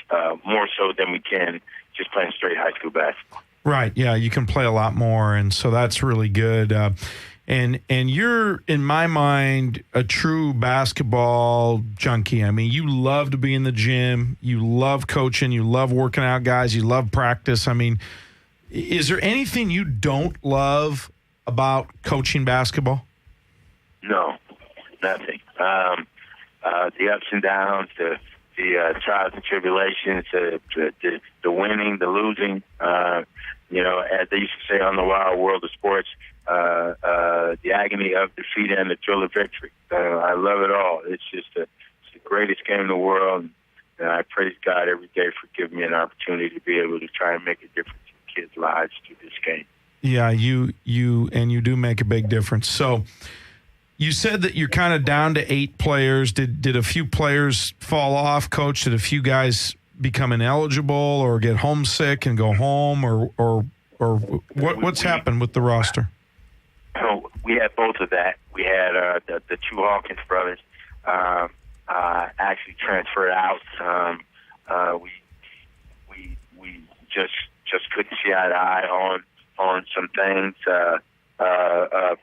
more so than we can just playing straight high school basketball. Right. Yeah, you can play a lot more, and so that's really good. And you're, in my mind, a true basketball junkie. I mean, you love to be in the gym. You love coaching. You love working out guys. You love practice. I mean, is there anything you don't love about coaching basketball? No, nothing. The ups and downs, the trials and tribulations, the winning, the losing. As they used to say on the Wild World of Sports, the agony of defeat and the thrill of victory. I love it all. It's the greatest game in the world, and I praise God every day for giving me an opportunity to be able to try and make a difference in kids' lives through this game. Yeah, you do make a big difference. So you said that you're kind of down to 8 players. Did a few players fall off, Coach? Did a few guys become ineligible or get homesick and go home, or what's happened with the roster? We had both of that. We had the 2 Hawkins brothers actually transferred out. We just couldn't see eye to eye on some things,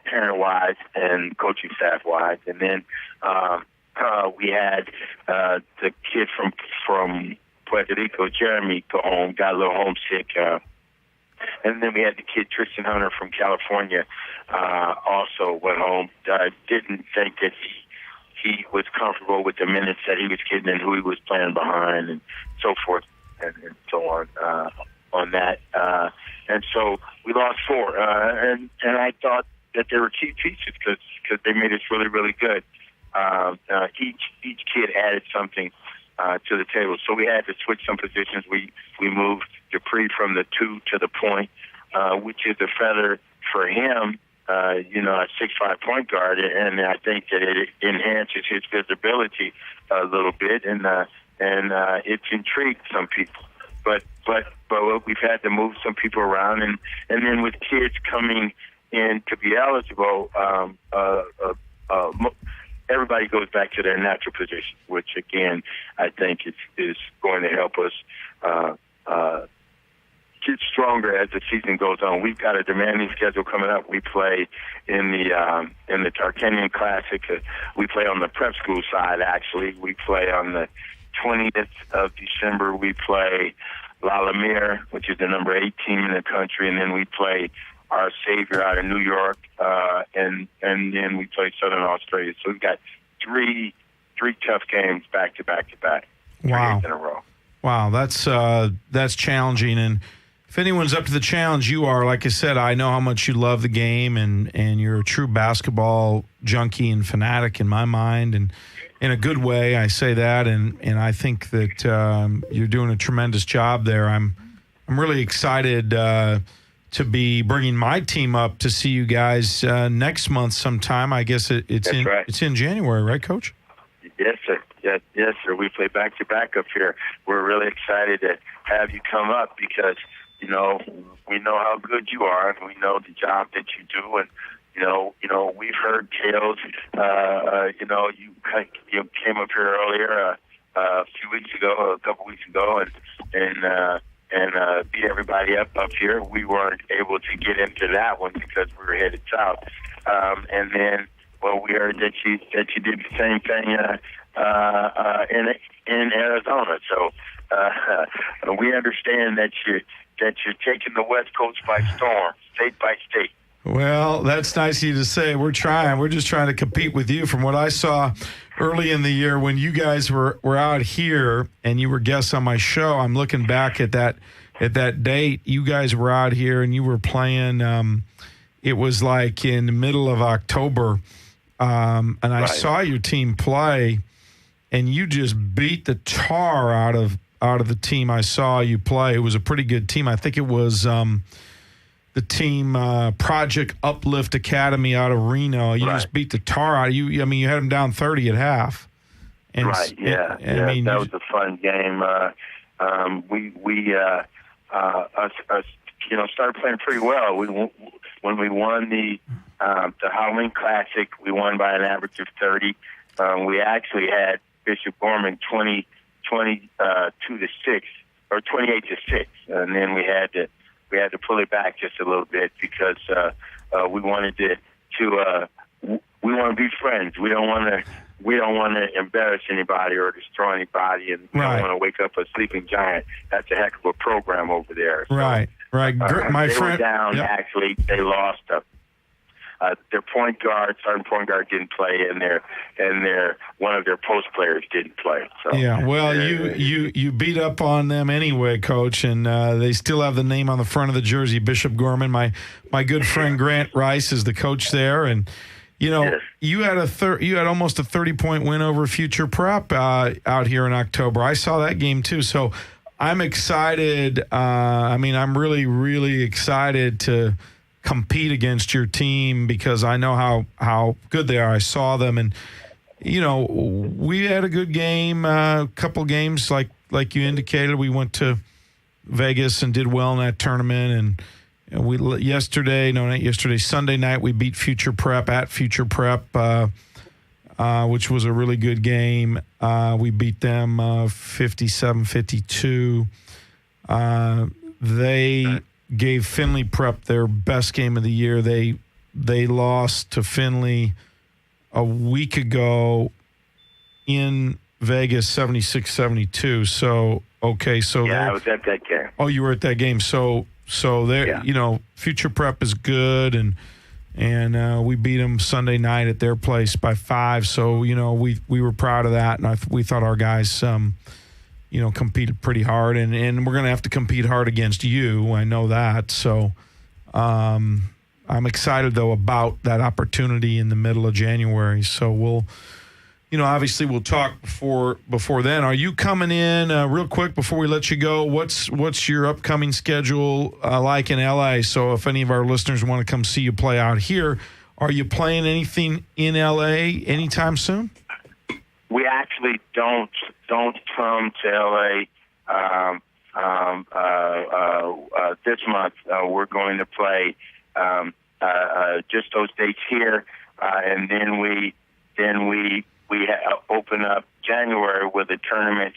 parent-wise and coaching staff-wise. And then we had the kid from Puerto Rico, Jeremy, go home, got a little homesick. And then we had the kid, Tristan Hunter, from California, also went home. Didn't think that he was comfortable with the minutes that he was getting and who he was playing behind. And so forth and so on that. And so we lost 4, and I thought that they were key pieces because they made us really, really good. Each kid added something to the table, so we had to switch some positions. We moved Dupree from the 2 to the point, which is a feather for him. A 6'5" point guard, and I think that it enhances his visibility a little bit, and it's intrigued some people. But we've had to move some people around, and then with kids coming in to be eligible, everybody goes back to their natural position, which again I think is going to help us get stronger as the season goes on. We've got a demanding schedule coming up. We play in the Tarkanian Classic. We play on the prep school side. Actually, we play on the 20th of December. We play La Lumiere, which is the number 8 team in the country, and then we play our Savior out of New York, and then we play Southern Australia. So we've got three tough games back to back to back. Wow. 3 days in a row. Wow, that's challenging. And if anyone's up to the challenge, you are. Like I said, I know how much you love the game, and you're a true basketball junkie and fanatic in my mind, and in a good way, I say that. And I think that you're doing a tremendous job there. I'm really excited to be bringing my team up to see you guys next month sometime. I guess it's in January, right, Coach? Yes, sir. Yes, sir. We play back-to-back up here. We're really excited to have you come up because, we know how good you are, and we know the job that you do, and we've heard tales. You came up here earlier a couple weeks ago, and beat everybody up here. We weren't able to get into that one because we were headed south. And then, we heard that you did the same thing in Arizona. So we understand that you're taking the West Coast by storm, state by state. Well, that's nice of you to say. We're trying. We're just trying to compete with you. From what I saw early in the year when you guys were out here and you were guests on my show, I'm looking back at that date. You guys were out here and you were playing. It was like in the middle of October, and I saw your team play, and you just beat the tar out of the team I saw you play. It was a pretty good team. I think it was the team Project Uplift Academy out of Reno. You just beat the tar out of you. I mean, you had them down 30 at half. And, that was a fun game. We started playing pretty well. When we won the Halloween Classic, we won by an average of 30. We actually had Bishop Gorman 22 to 6 or 28 to 6, and then we had to pull it back just a little bit because we wanted to we want to be friends. We don't want to embarrass anybody or destroy anybody, and we don't want to wake up a sleeping giant. That's a heck of a program over there. So, right. My they friend were down. Yep. Actually, they lost their starting point guard didn't play, and their one of their post players didn't play. So you beat up on them anyway, Coach, and they still have the name on the front of the jersey, Bishop Gorman. My good friend Grant Rice is the coach there, and you had almost a 30-point win over Future Prep out here in October. I saw that game too, so I'm excited. I'm really, really excited to compete against your team because I know how good they are. I saw them, and we had a good game, a couple games like you indicated. We went to Vegas and did well in that tournament, and Sunday night we beat Future Prep at Future Prep, which was a really good game. We beat them 57-52. They gave Findlay Prep their best game of the year. They lost to Findlay a week ago in Vegas, 76-72. So I was at that game. Oh, you were at that game. So there, Future Prep is good, and we beat them Sunday night at their place by 5. So we were proud of that, and we thought our guys competed pretty hard, and we're going to have to compete hard against you. I know that. So I'm excited, though, about that opportunity in the middle of January. So we'll, obviously we'll talk before then. Are you coming in real quick before we let you go? What's your upcoming schedule like in LA? So if any of our listeners want to come see you play out here, are you playing anything in LA anytime soon? We actually don't come to LA this month. We're going to play just those dates here, and then we open up January with a tournament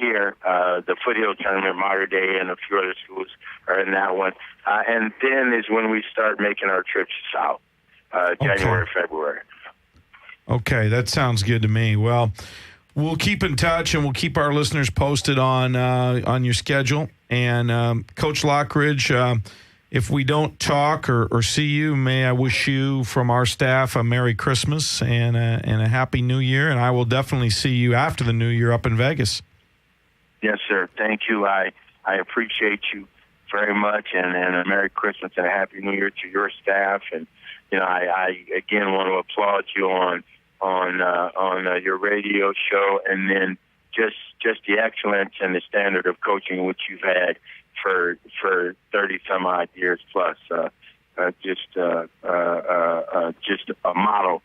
here, the Foothill tournament. Mater Dei and a few other schools are in that one, and then is when we start making our trips south, January, February. Okay, that sounds good to me. Well, we'll keep in touch, and we'll keep our listeners posted on your schedule. And Coach Lockridge, if we don't talk or see you, may I wish you from our staff a Merry Christmas and a Happy New Year. And I will definitely see you after the New Year up in Vegas. Yes, sir. Thank you. I appreciate you very much, and a Merry Christmas and a Happy New Year to your staff. And I again want to applaud you on your radio show, and then just the excellence and the standard of coaching which you've had for 30 some odd years plus. Just a model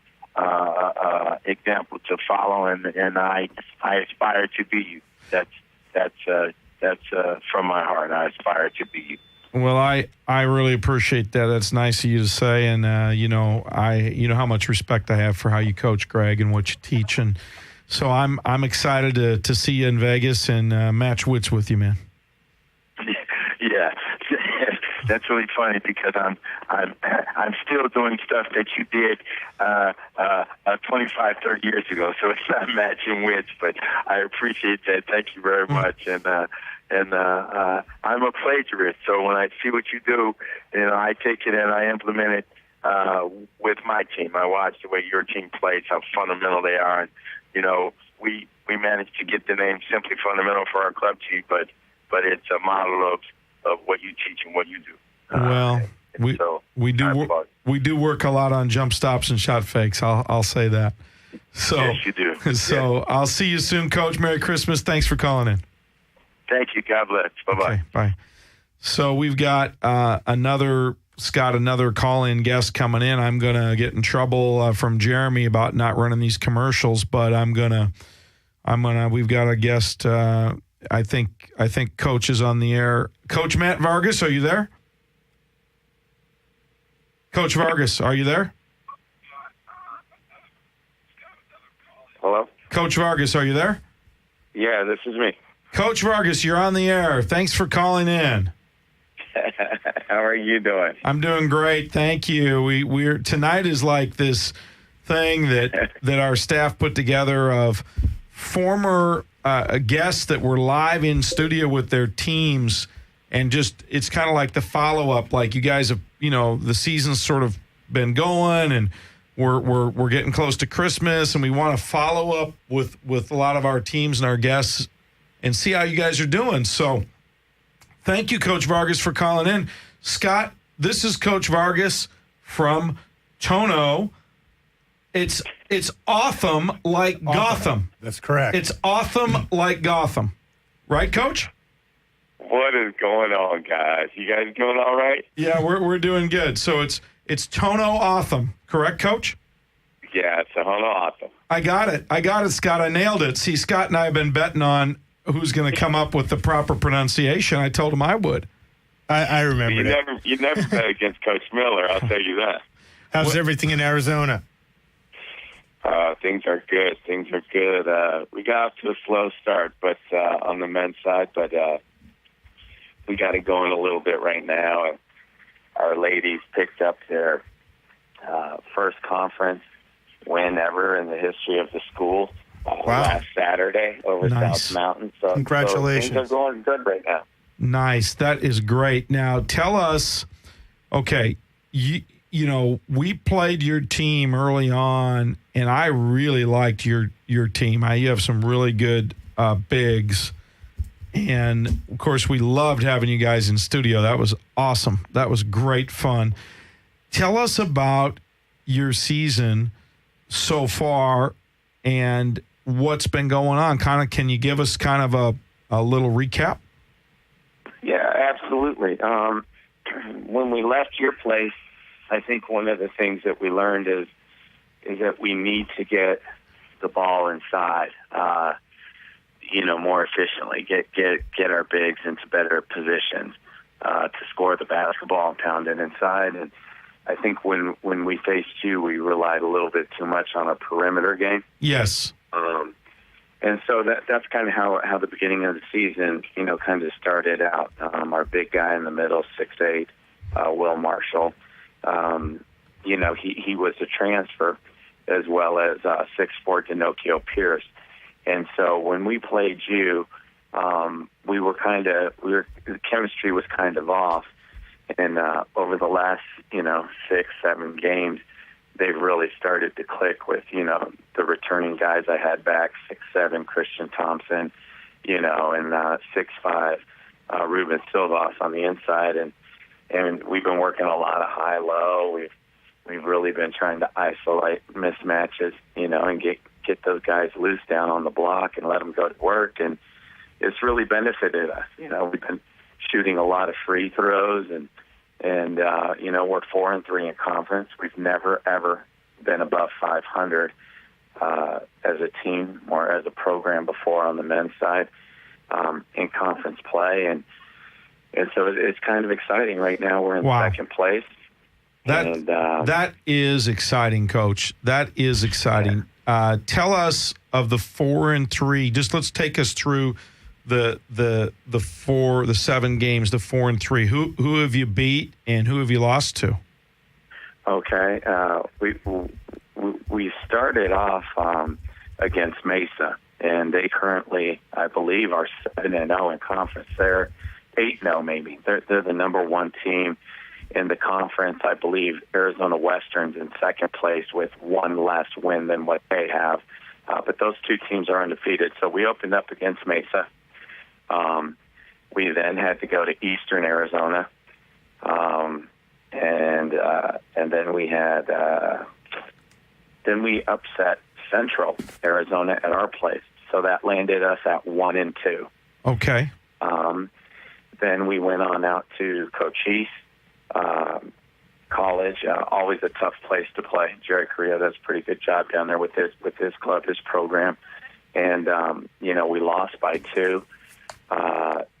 example to follow, and I aspire to be you. That's from my heart. I aspire to be you. Well, I really appreciate that. That's nice of you to say, and you know how much respect I have for how you coach, Greg, and what you teach, and so I'm excited to see you in Vegas and match wits with you, man. Yeah, that's really funny because I'm still doing stuff that you did 25, 30 years ago, so it's not matching wits, but I appreciate that. Thank you very much, and I'm a plagiarist, so when I see what you do, I take it and I implement it with my team. I watch the way your team plays, how fundamental they are, and we managed to get the name Simply Fundamental for our club team, but it's a model of what you teach and what you do. Well, we do work a lot on jump stops and shot fakes. I'll say that. So, yes, you do. So yeah. I'll see you soon, Coach. Merry Christmas. Thanks for calling in. Thank you. God bless. Bye-bye. Okay, bye. So we've got another call-in guest coming in. I'm going to get in trouble from Jeremy about not running these commercials, but we've got a guest. I think Coach is on the air. Coach Matt Vargas, are you there? Coach Vargas, are you there? Hello? Coach Vargas, are you there? Yeah, this is me. Coach Vargas, you're on the air. Thanks for calling in. How are you doing? I'm doing great, thank you. We're tonight is like this thing that our staff put together of former guests that were live in studio with their teams, and just it's kind of like the follow-up. Like you guys have, the season's sort of been going, and we're getting close to Christmas, and we want to follow up with a lot of our teams and our guests and see how you guys are doing. So thank you, Coach Vargas, for calling in. Scott, this is Coach Vargas from Tono. It's Autumn like Gotham. That's correct. It's Autumn like Gotham. Right, Coach? What is going on, guys? You guys doing all right? Yeah, we're doing good. So it's Tono Autumn. Correct, Coach? Yeah, it's Tono Autumn. I got it, Scott. I nailed it. See, Scott and I have been betting on who's going to come up with the proper pronunciation. I told him I would. I remember that. You never bet against Coach Miller, I'll tell you that. How's everything in Arizona? Things are good. We got off to a slow start, but on the men's side, but we got it going a little bit right now. And our ladies picked up their first conference win ever in the history of the school last Saturday over South Mountain. So congratulations. So things are going good right now. Nice. That is great. Now tell us, okay, we played your team early on, and I really liked your team. You have some really good bigs. And, of course, we loved having you guys in studio. That was awesome. That was great fun. Tell us about your season so far and what's been going on. Can you give us kind of a little recap? Yeah, absolutely. When we left your place, I think one of the things that we learned is that we need to get the ball inside, more efficiently. Get our bigs into better positions to score the basketball and pound it inside. And I think when we faced you, we relied a little bit too much on a perimeter game. Yes. And so that's kind of how the beginning of the season, kind of started out. Our big guy in the middle, 6'8", Will Marshall. He was a transfer, as well as 6'4" Denokio Pierce. And so when we played you, the chemistry was kind of off. And over the last, 6-7 games, they've really started to click with, the returning guys I had back, 6'7", Christian Thompson, and 6'5", Ruben Silvas on the inside. And we've been working a lot of high-low. We've really been trying to isolate mismatches, and get those guys loose down on the block and let them go to work. And it's really benefited us. We've been shooting a lot of free throws, and we're 4-3 in conference. We've never, ever been above 500 as a team or as a program before on the men's side in conference play. And so it's kind of exciting right now. We're in second place. That is exciting, Coach. That is exciting. Yeah. Tell us of the 4-3. Just let's take us through the 7 games, the 4-3. Who have you beat and who have you lost to? Okay, we started off against Mesa, and they currently, I believe, are 7-0 in conference. They're 8-0 maybe. They're the number one team in the conference. I believe Arizona Western's in second place with one less win than what they have. But those two teams are undefeated. So we opened up against Mesa. We then had to go to Eastern Arizona. And then we had then we upset Central Arizona at our place. So that landed us at 1-2. Okay. Then we went on out to Cochise College. Always a tough place to play. Jerry Correa does a pretty good job down there with his club, his program. And we lost by 2.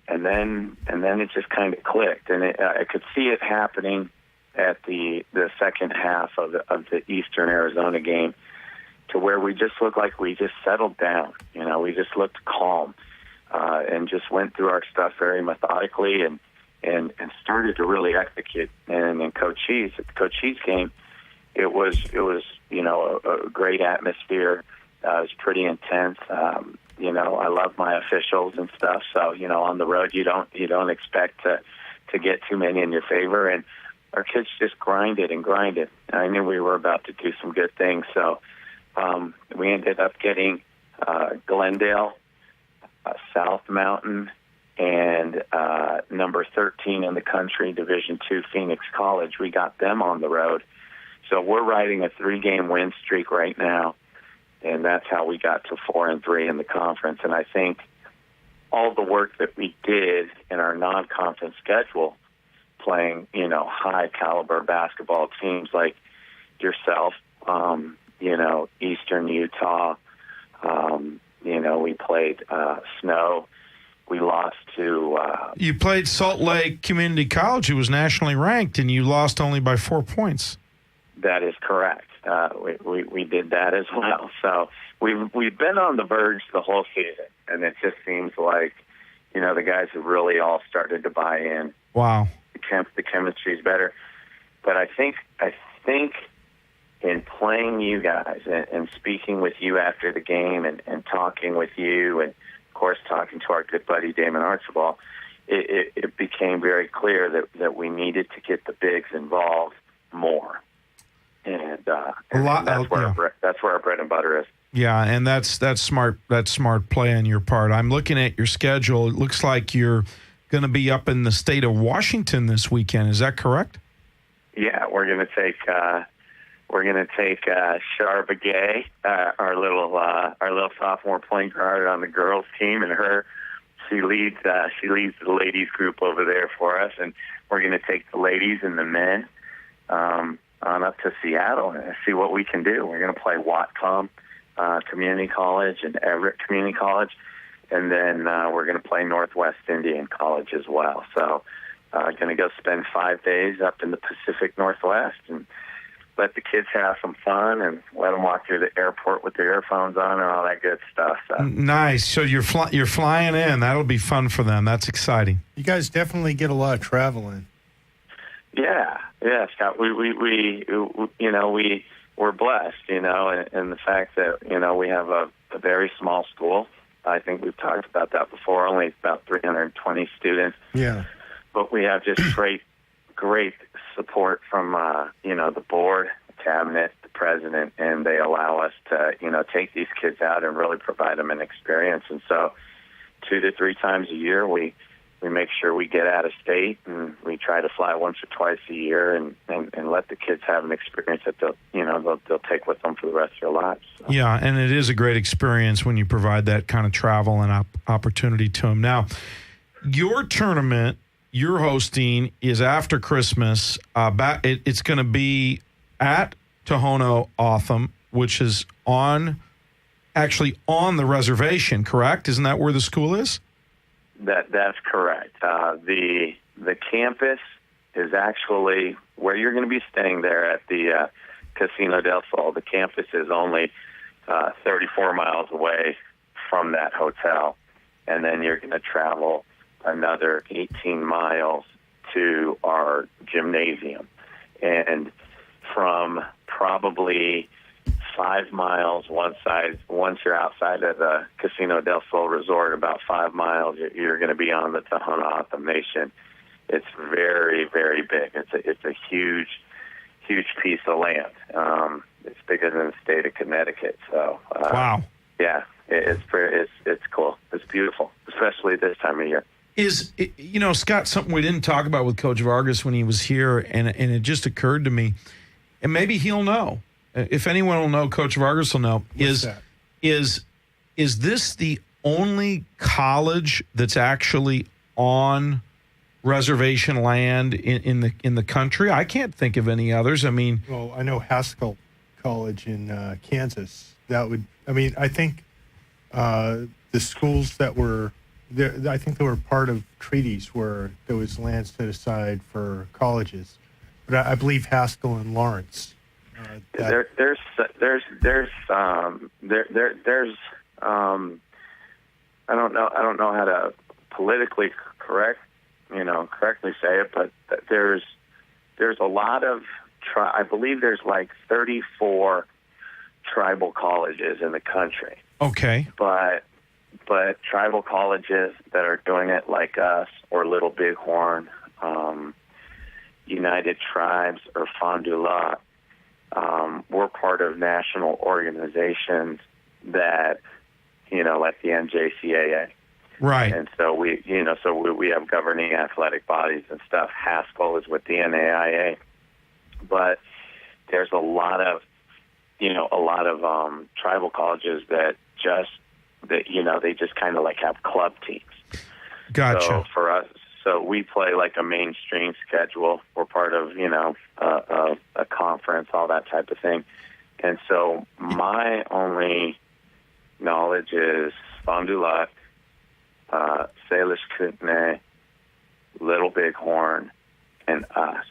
And then it just kind of clicked, and I could see it happening at the second half of the Eastern Arizona game, to where we just looked like we just settled down. We just looked calm, and just went through our stuff very methodically, and started to really execute. And in Cochise, at the Cochise game, it was a great atmosphere. It was pretty intense. I love my officials and stuff. So, on the road, you don't expect to get too many in your favor. And our kids just grinded and grinded. I knew we were about to do some good things. So we ended up getting Glendale, South Mountain, and number 13 in the country, Division II, Phoenix College. We got them on the road. So we're riding a 3-game win streak right now. And that's how we got to 4-3 in the conference. And I think all the work that we did in our non-conference schedule, playing, high-caliber basketball teams like yourself, Eastern Utah, we played Snow. We lost to... you played Salt Lake Community College, who was nationally ranked, and you lost only by 4 points. That is correct. We did that as well. So we've been on the verge the whole season, and it just seems like the guys have really all started to buy in. Wow, the chemistry's better. But I think in playing you guys and speaking with you after the game and talking with you, and of course talking to our good buddy Damon Archibald, it became very clear that we needed to get the bigs involved more. and that's where our bread and butter is. Yeah, and that's smart. That's smart play on your part. I'm looking at your schedule. It looks like you're going to be up in the state of Washington this weekend. Is that correct? Yeah, we're going to take Char Begay, our little sophomore point guard on the girls team, and she leads the ladies group over there for us, and we're going to take the ladies and the men on up to Seattle and see what we can do. We're going to play Whatcom Community College and Everett Community College, and then we're going to play Northwest Indian College as well. So going to go spend 5 days up in the Pacific Northwest and let the kids have some fun and let them walk through the airport with their earphones on and all that good stuff. So. Nice. So you're flying in. That'll be fun for them. That's exciting. You guys definitely get a lot of travel in. Yeah, Scott. We're blessed, in the fact that we have a very small school. I think we've talked about that before. Only about 320 students. Yeah. But we have just great support from the board, the cabinet, the president, and they allow us to take these kids out and really provide them an experience. And so 2 to 3 times a year we make sure we get out of state, and we try to fly once or twice a year and let the kids have an experience that they'll take with them for the rest of their lives. So. Yeah, and it is a great experience when you provide that kind of travel and opportunity to them. Now, your tournament you're hosting is after Christmas. It's going to be at Tohono O'odham, which is on the reservation, correct? Isn't that where the school is? That's correct. The campus is actually where you're going to be staying there at the Casino del Sol. The campus is only 34 miles away from that hotel, and then you're going to travel another 18 miles to our gymnasium. And from probably 5 miles one side, once you're outside of the Casino del Sol Resort, about 5 miles, you're going to be on the Tohono O'odham Nation. It's very, very big. It's a huge piece of land. It's bigger than the state of Connecticut. So wow. Yeah, it's cool. It's beautiful, especially this time of year. Scott, something we didn't talk about with Coach Vargas when he was here, and it just occurred to me, and maybe he'll know. If anyone will know, Coach Vargas will know. Is this the only college that's actually on reservation land in the country? I can't think of any others. I mean, well, I know Haskell College in Kansas. I think the schools that were there, I think they were part of treaties where there was land set aside for colleges. But I believe Haskell and Lawrence. There's I don't know how to politically correctly say it, but there's a lot of I believe there's like 34 tribal colleges in the country. Okay. But tribal colleges that are doing it like us or Little Bighorn, United Tribes or Fond du Lac, we're part of national organizations that, like the NJCAA. Right. And so we have governing athletic bodies and stuff. Haskell is with the NAIA. But there's a lot of tribal colleges that they just kind of like have club teams. Gotcha. So for us, we play like a mainstream schedule. We're part of, a conference, all that type of thing. And so my only knowledge is Fond du Lac, Salish Kootenai, Little Bighorn, and us.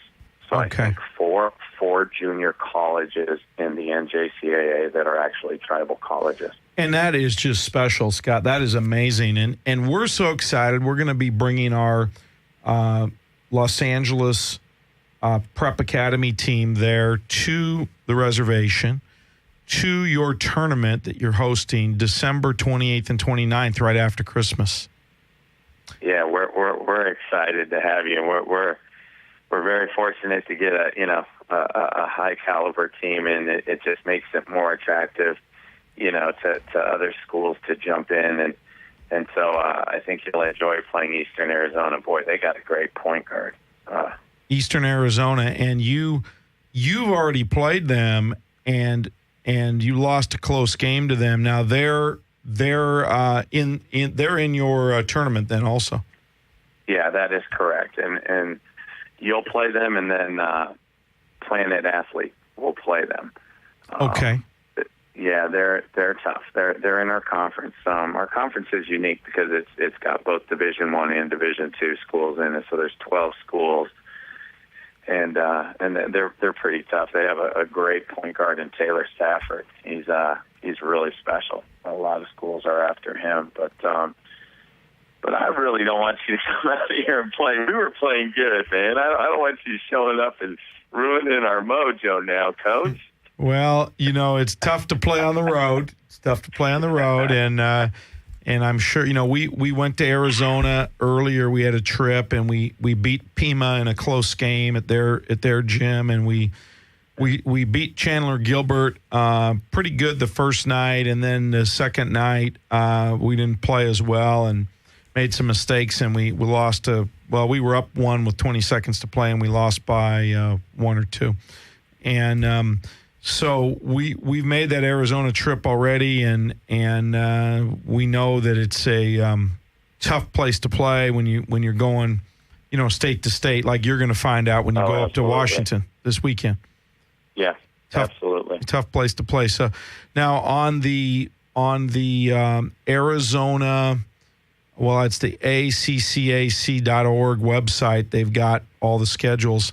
So okay. I think four junior colleges in the NJCAA that are actually tribal colleges. And that is just special, Scott. That is amazing. And we're so excited. We're going to be bringing our Los Angeles Prep Academy team there to the reservation, to your tournament that you're hosting December 28th and 29th, right after Christmas. Yeah, we're excited to have you. And we're we're very fortunate to get a high caliber team, and it just makes it more attractive, to other schools to jump in, and so I think you'll enjoy playing Eastern Arizona. Boy, they got a great point guard. Eastern Arizona, and you've already played them, and you lost a close game to them. Now they're in your tournament then also. Yeah, that is correct, and you'll play them, and then Planet Athlete will play them. Okay. Yeah, they're tough. They're in our conference. Our conference is unique because it's got both Division I and Division II schools in it. So there's 12 schools, and they're pretty tough. They have a great point guard in Taylor Stafford. He's really special. A lot of schools are after him, but I really don't want you to come out here and play. We were playing good, man. I don't want you showing up and ruining our mojo now, Coach. Well, it's tough to play on the road. And I'm sure, we went to Arizona earlier. We had a trip, and we beat Pima in a close game at their gym, and we beat Chandler Gilbert pretty good the first night, and then the second night we didn't play as well and made some mistakes, and we lost we were up 1 with 20 seconds to play, and we lost by 1 or 2. And so we've made that Arizona trip already, and we know that it's a tough place to play when you're going, state to state, like you're going to find out when you go up to Washington this weekend. Yeah, absolutely. Tough place to play. So now on the Arizona, well, it's the ACCAC.org website. They've got all the schedules.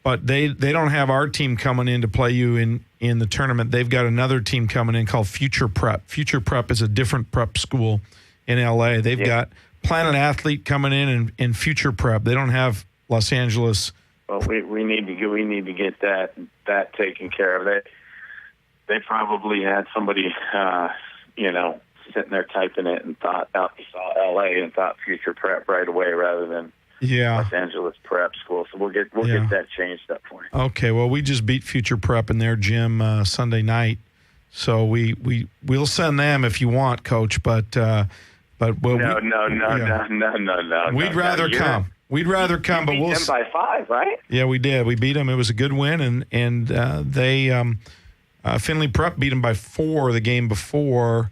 But they don't have our team coming in to play you in the tournament. They've got another team coming in called Future Prep. Future Prep is a different prep school in L.A. They've got Planet Athlete coming in Future Prep. They don't have Los Angeles. Well, we need to get that taken care of. They probably had somebody sitting there typing it and saw L.A. and thought Future Prep right away rather than Los Angeles Prep School. So we'll get that changed up for you. Okay, well, we just beat Future Prep in their gym Sunday night, so we'll send them if you want, Coach. But no. We'd rather come. We'd rather come, but we'll. Beat them by 5, right? Yeah, we did. We beat them. It was a good win, and they Finley Prep beat them by 4 the game before.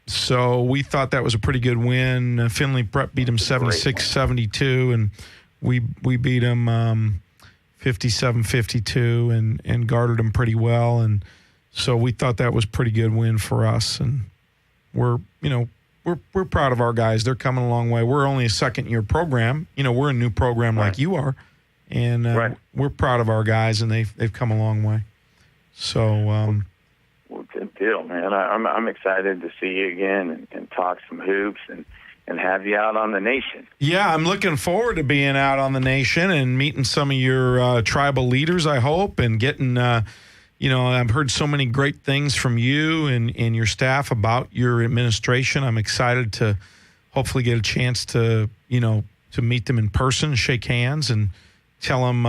So we thought that was a pretty good win. Finley Prep beat them 76-72, and we beat them 57-52 and guarded them pretty well. And so we thought that was a pretty good win for us. And we're proud of our guys. They're coming a long way. We're only a second-year program. We're a new program like you are, and we're proud of our guys, and they've come a long way. So. Well, good deal, man. I'm excited to see you again and talk some hoops and have you out on the nation. Yeah, I'm looking forward to being out on the nation and meeting some of your tribal leaders, I hope, and getting, I've heard so many great things from you and your staff about your administration. I'm excited to hopefully get a chance to meet them in person, shake hands, and tell them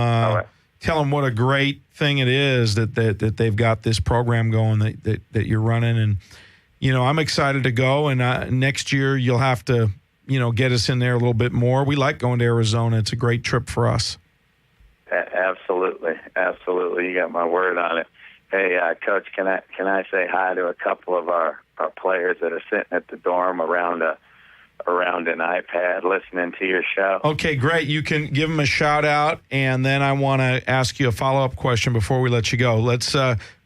what a great thing it is that they've got this program going that you're running. And I'm excited to go, and next year you'll have to get us in there a little bit more. We like going to Arizona. It's a great trip for us. Absolutely you got my word on it. Hey, Coach, can I say hi to a couple of our players that are sitting at the dorm around an iPad listening to your show? Okay, great. You can give them a shout out, and then I want to ask you a follow-up question before we let you go. Let's,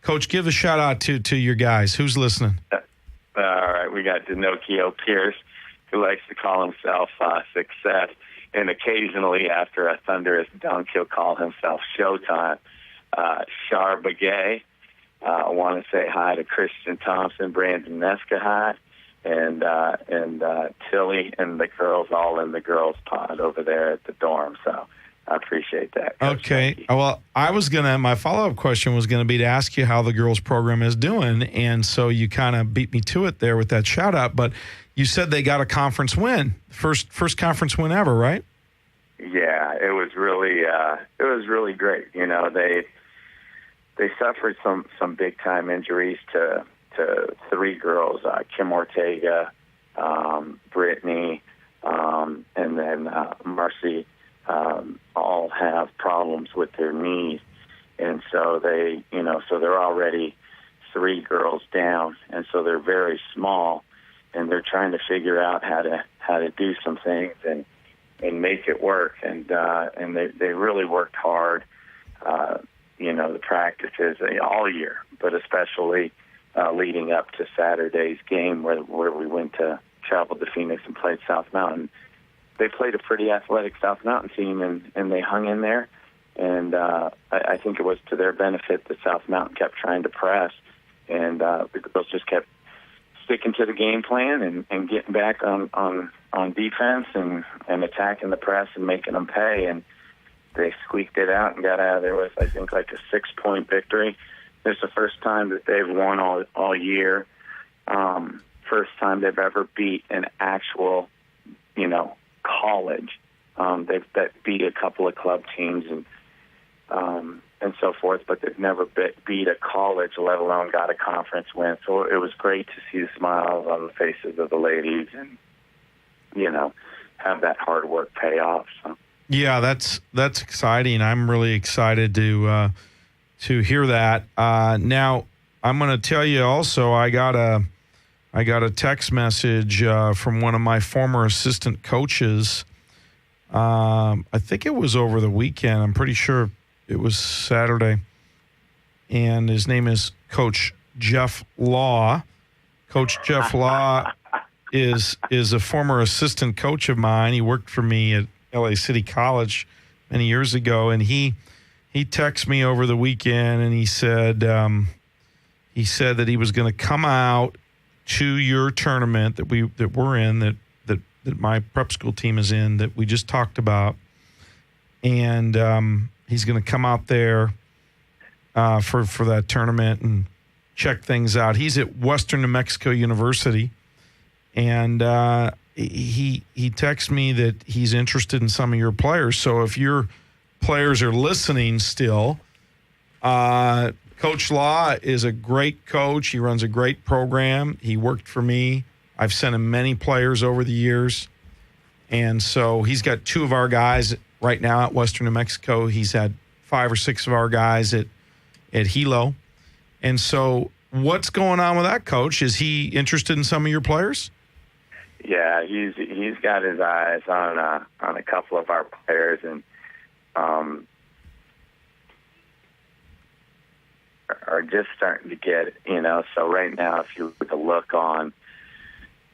Coach, give a shout out to your guys. Who's listening? All right, we got Denokio Pierce, who likes to call himself Success, and occasionally after a thunderous dunk, he'll call himself Showtime. Char Begay, I want to say hi to Christian Thompson, Brandon Nescahat, and Tilly and the girls all in the girls' pod over there at the dorm. So I appreciate that, Coach. Okay. Well, my follow-up question was going to be to ask you how the girls' program is doing, and so you kind of beat me to it there with that shout-out, but you said they got a conference win, first conference win ever, right? Yeah, it was really great. You know, they suffered some big time injuries to three girls, Kim Ortega, Brittany, and then Marcy, all have problems with their knees, and so they're already three girls down, and so they're very small, and they're trying to figure out how to do some things and make it work, and they really worked hard, the practices all year, but especially leading up to Saturday's game where we traveled to Phoenix and played South Mountain. They played a pretty athletic South Mountain team, and they hung in there, and I think it was to their benefit that South Mountain kept trying to press, and the girls just kept sticking to the game plan and getting back on defense and attacking the press and making them pay, and they squeaked it out and got out of there with, I think, like a 6-point victory. It's the first time that they've won all year. First time they've ever beat an actual, college. They've beat a couple of club teams and so forth, but they've never beat a college, let alone got a conference win. So it was great to see the smiles on the faces of the ladies and, have that hard work pay off. So. Yeah, that's exciting. I'm really excited to hear that. Now, I'm going to tell you also, I got a text message from one of my former assistant coaches. I think it was over the weekend. I'm pretty sure it was Saturday. And his name is Coach Jeff Law. Coach Jeff Law is a former assistant coach of mine. He worked for me at LA City College many years ago, and he texted me over the weekend, and he said that he was going to come out to your tournament that we're in, that my prep school team is in, that we just talked about, and he's going to come out there for that tournament and check things out. He's at Western New Mexico University, and he texts me that he's interested in some of your players. So if your players are listening still, Coach Law is a great coach. He runs a great program. He worked for me. I've sent him many players over the years. And so he's got 2 of our guys right now at Western New Mexico. He's had 5 or 6 of our guys at Hilo. And so what's going on with that, Coach? Is he interested in some of your players? Yeah, he's got his eyes on a couple of our players, and are just starting to get it, So right now, if you were to look on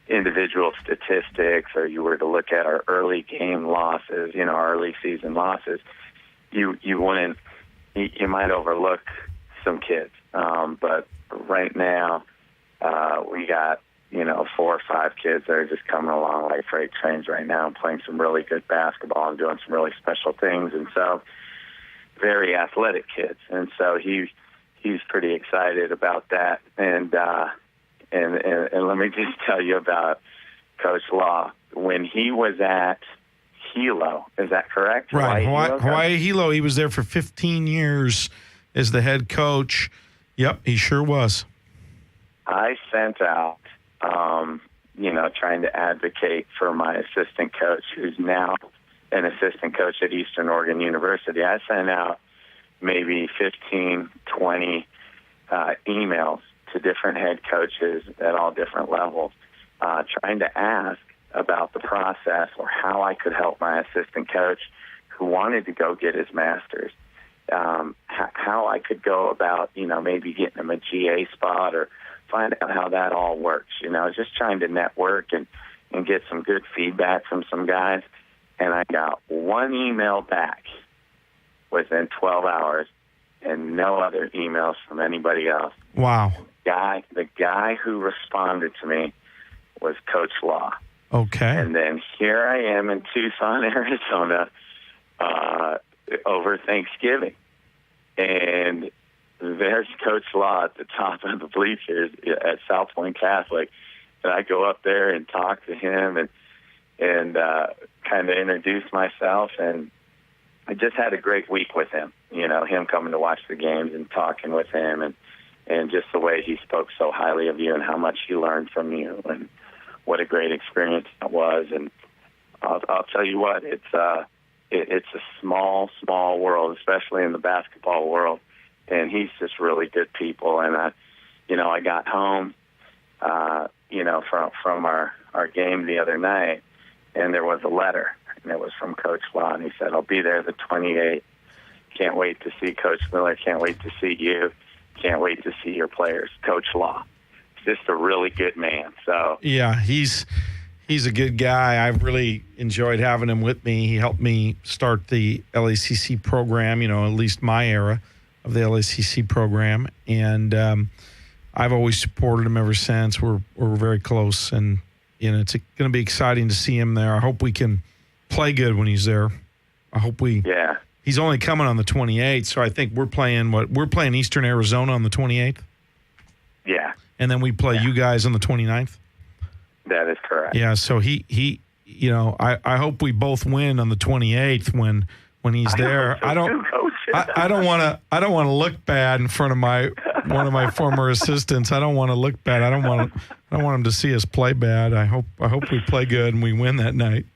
individual statistics, or you were to look at our early game losses, our early season losses, you might overlook some kids. But right now, we got 4 or 5 kids that are just coming along like freight trains right now and playing some really good basketball and doing some really special things. And so very athletic kids. And so he's pretty excited about that. And let me just tell you about Coach Law. When he was at Hilo, is that correct? Right, Hawaii Hilo. He was there for 15 years as the head coach. Yep, he sure was. I sent out, trying to advocate for my assistant coach, who's now an assistant coach at Eastern Oregon University. I sent out maybe 15, 20 emails to different head coaches at all different levels, trying to ask about the process or how I could help my assistant coach who wanted to go get his master's, how I could go about, maybe getting him a GA spot or find out how that all works, just trying to network and get some good feedback from some guys. And I got one email back within 12 hours and no other emails from anybody else. Wow. The guy who responded to me was Coach Law. Okay. And then here I am in Tucson, Arizona, over Thanksgiving. And there's Coach Law at the top of the bleachers at South Point Catholic. And I go up there and talk to him, and and kind of introduce myself. And I just had a great week with him, him coming to watch the games and talking with him, and just the way he spoke so highly of you and how much he learned from you and what a great experience that was. And I'll tell you what, it's a small world, especially in the basketball world, and he's just really good people. And I got home, from our game the other night, and there was a letter, and it was from Coach Law, and he said, "I'll be there the 28th. Can't wait to see Coach Miller. Can't wait to see you. Can't wait to see your players, Coach Law." He's just a really good man. So yeah, he's a good guy. I've really enjoyed having him with me. He helped me start the LACC program, at least my era of the LACC program. And I've always supported him ever since. We're very close. And, it's going to be exciting to see him there. I hope we can play good when he's there. I hope Yeah. He's only coming on the 28th, so I think we're playing Eastern Arizona on the 28th? Yeah. And then we play you guys on the 29th? That is correct. Yeah, so he I hope we both win on the 28th when he's there. I don't want to look bad in front of one of my former assistants. I don't want to look bad. I don't want him to see us play bad. I hope we play good and we win that night.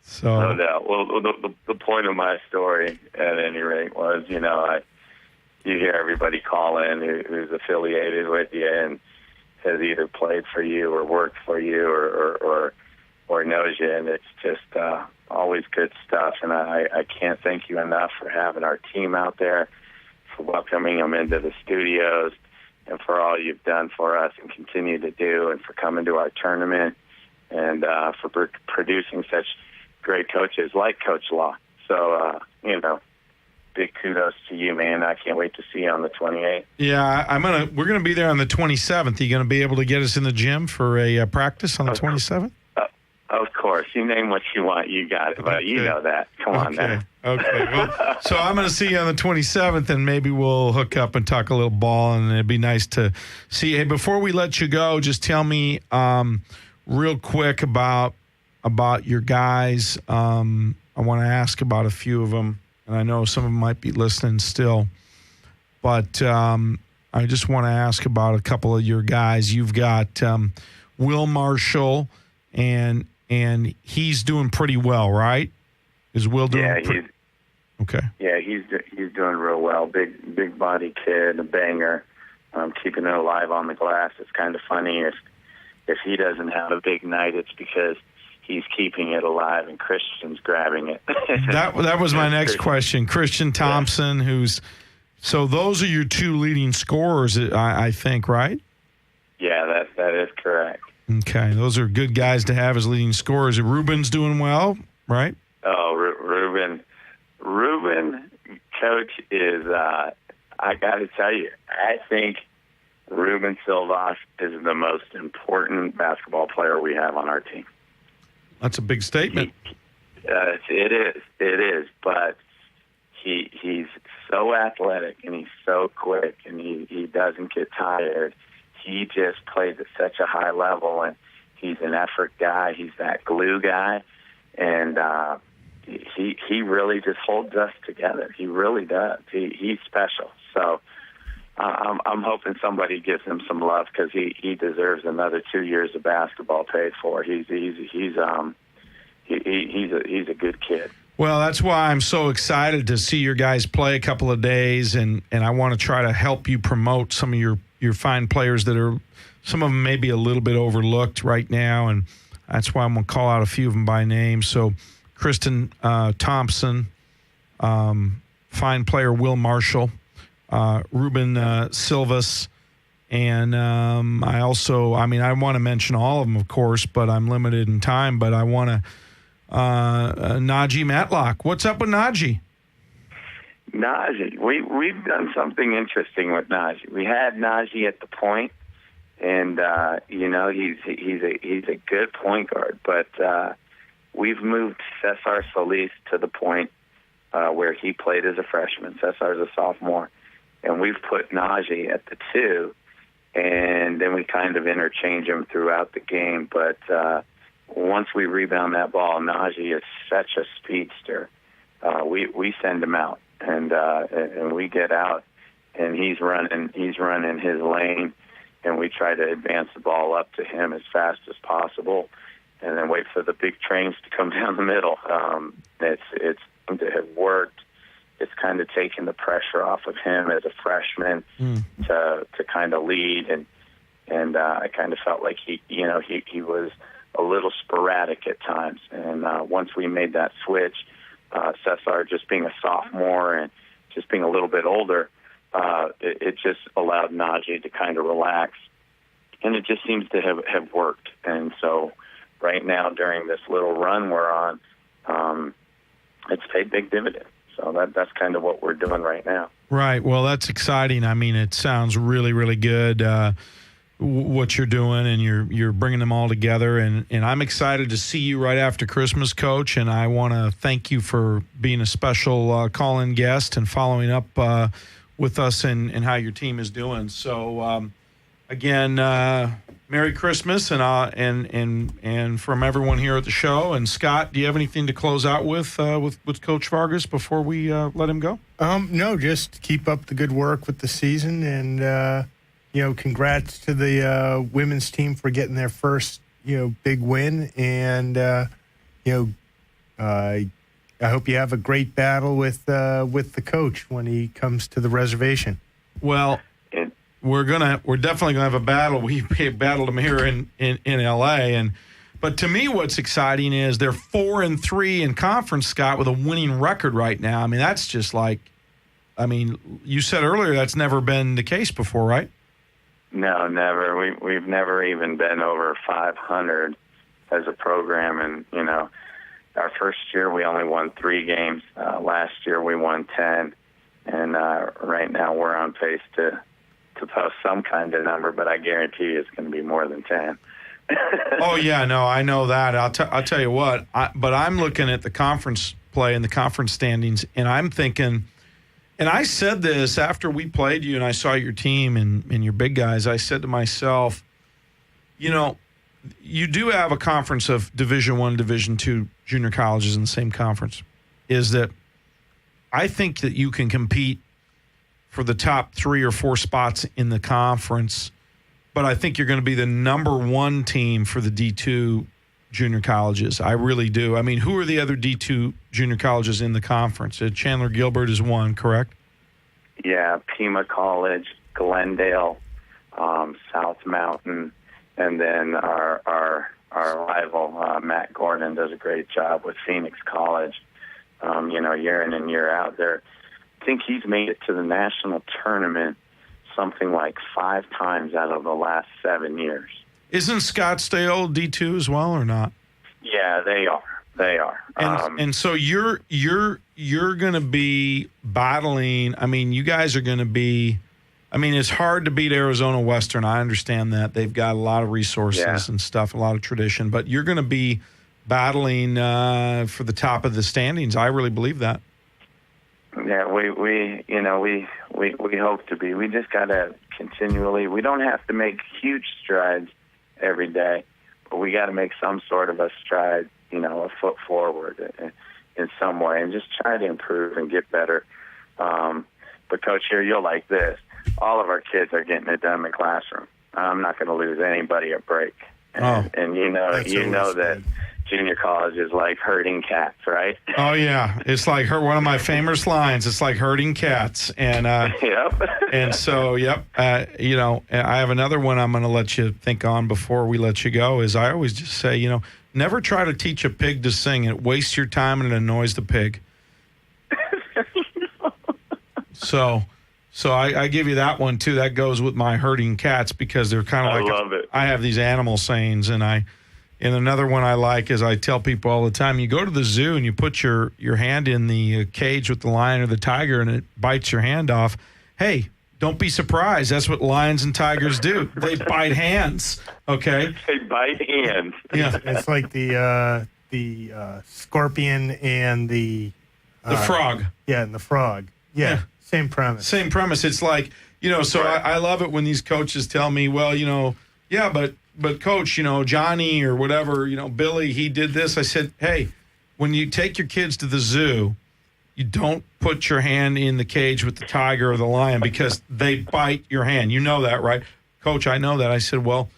So no doubt. Well, the point of my story, at any rate, was you hear everybody call in who's affiliated with you and has either played for you or worked for you or knows you, and it's just always good stuff. And I can't thank you enough for having our team out there, for welcoming them into the studios, and for all you've done for us and continue to do, and for coming to our tournament, and for producing such great coaches like Coach Law. So, big kudos to you, man. I can't wait to see you on the 28th. Yeah, we're gonna be there on the 27th. Are you gonna be able to get us in the gym for a practice on the 27th? Of course. You name what you want, you got it. But you know that. Come on now. Okay. Well, so I'm going to see you on the 27th, and maybe we'll hook up and talk a little ball, and it'd be nice to see. Hey, before we let you go, just tell me real quick about your guys. I want to ask about a few of them, and I know some of them might be listening still. But I just want to ask about a couple of your guys. You've got Will Marshall, and he's doing pretty well, right? Is Will doing? Yeah, okay. Yeah, he's doing real well. Big body kid, a banger. Keeping it alive on the glass. It's kind of funny if he doesn't have a big night, it's because he's keeping it alive and Christian's grabbing it. That was my next question. Christian Thompson, so those are your two leading scorers, I think, right? Yeah, that is correct. Okay, those are good guys to have as leading scorers. Ruben's doing well, right? Oh, Ruben, Coach, is, I got to tell you, I think Ruben Silvas is the most important basketball player we have on our team. That's a big statement. It is, but he's so athletic and he's so quick and he doesn't get tired. He just plays at such a high level, and he's an effort guy. He's that glue guy, and he really just holds us together. He really does. He's special. So I'm hoping somebody gives him some love because he deserves another 2 years of basketball paid for. He's a good kid. Well, that's why I'm so excited to see your guys play a couple of days, and I want to try to help you promote some of your fine players that are, some of them may be a little bit overlooked right now, and that's why I'm going to call out a few of them by name. So Kristen Thompson, fine player Will Marshall, Ruben Silvas, and I want to mention all of them, of course, but I'm limited in time, but I want to Najee Matlock. What's up with Najee? Najee, we've done something interesting with Najee. We had Najee at the point, and he's a good point guard. But we've moved Cesar Solis to the point where he played as a freshman. Cesar's a sophomore, and we've put Najee at the 2, and then we kind of interchange him throughout the game. But once we rebound that ball, Najee is such a speedster. We send him out, and we get out, and he's running his lane, and we try to advance the ball up to him as fast as possible, and then wait for the big trains to come down the middle. It's to have worked. It's kind of taken the pressure off of him as a freshman to kind of lead, and I kind of felt like he was a little sporadic at times. And once we made that switch, Cesar just being a sophomore and just being a little bit older, it just allowed Najee to kind of relax, and it just seems to have worked. And so right now during this little run we're on, it's paid big dividends. So that's kind of what we're doing right now. Right. Well, that's exciting. I mean, it sounds really, really good what you're doing, and you're bringing them all together. And I'm excited to see you right after Christmas, Coach. And I want to thank you for being a special call-in guest and following up with us and how your team is doing. So, again, Merry Christmas and from everyone here at the show. And Scott, do you have anything to close out with Coach Vargas before we let him go? No, just keep up the good work with the season, and congrats to the women's team for getting their first big win, and I hope you have a great battle with the coach when he comes to the reservation. Well, we're definitely gonna have a battle. We battled them here in LA, but to me, what's exciting is they're 4-3 in conference, Scott, with a winning record right now. I mean, that's just you said earlier that's never been the case before, right? No, never. We've never even been over 500 as a program, and our first year we only won 3 games. Last year we won 10, and right now we're on pace to post some kind of number, but I guarantee you it's going to be more than 10. Oh yeah, no, I know that. I'll tell you what. But I'm looking at the conference play and the conference standings, and I'm thinking. And I said this after we played you and I saw your team and your big guys. I said to myself, you do have a conference of Division I, Division II junior colleges in the same conference. Is that I think that you can compete for the top 3 or 4 spots in the conference, but I think you're going to be the number 1 team for the D2 junior colleges. I really do. I mean, who are the other D2 junior colleges in the conference? Chandler Gilbert is one, correct? Yeah, Pima College, Glendale, South Mountain, and then our rival, Matt Gordon, does a great job with Phoenix College, year in and year out. I think he's made it to the national tournament something like 5 times out of the last 7 years. Isn't Scottsdale D2 as well, or not? Yeah, they are. And so you're going to be battling. I mean, you guys are going to be. I mean, it's hard to beat Arizona Western. I understand that they've got a lot of resources and stuff, a lot of tradition. But you're going to be battling for the top of the standings. I really believe that. Yeah, we hope to be. We just got to continually. We don't have to make huge strides every day, but we got to make some sort of a stride, a foot forward in some way, and just try to improve and get better. But Coach, here you'll like this. All of our kids are getting it done in the classroom. I'm not going to lose anybody a break. And you know that junior college is like herding cats, right? Oh yeah, it's like one of my famous lines. It's like herding cats, and yep. And so I have another one I'm going to let you think on before we let you go. Is I always just say, never try to teach a pig to sing. It wastes your time and it annoys the pig. So I give you that one too. That goes with my herding cats because they're kind of like. I love it. I have these animal sayings, and another one I like is I tell people all the time: you go to the zoo and you put your hand in the cage with the lion or the tiger, and it bites your hand off. Hey, don't be surprised. That's what lions and tigers do. They bite hands. Okay. They bite hands. Yeah, it's like the scorpion and the frog. Yeah, and the frog. Yeah. Same premise. Same premise. It's like, so right. I love it when these coaches tell me, well, but Coach, Johnny or whatever, Billy, he did this. I said, hey, when you take your kids to the zoo, you don't put your hand in the cage with the tiger or the lion because they bite your hand. You know that, right? Coach, I know that. I said, well,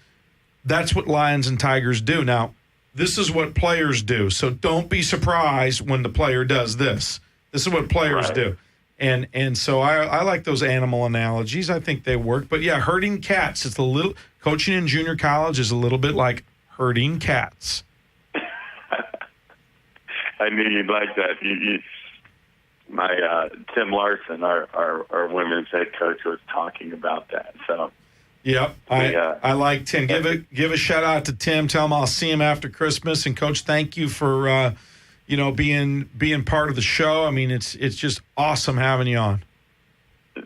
that's what lions and tigers do. Now, this is what players do. So don't be surprised when the player does this. This is what players do. And so I like those animal analogies. I think they work. But, yeah, herding cats. It's a little – coaching in junior college is a little bit like herding cats. I knew you'd like that. My Tim Larson, our women's head coach, was talking about that. So, yep, I like Tim. Give a shout out to Tim. Tell him I'll see him after Christmas. And Coach, thank you for being part of the show. I mean, it's just awesome having you on.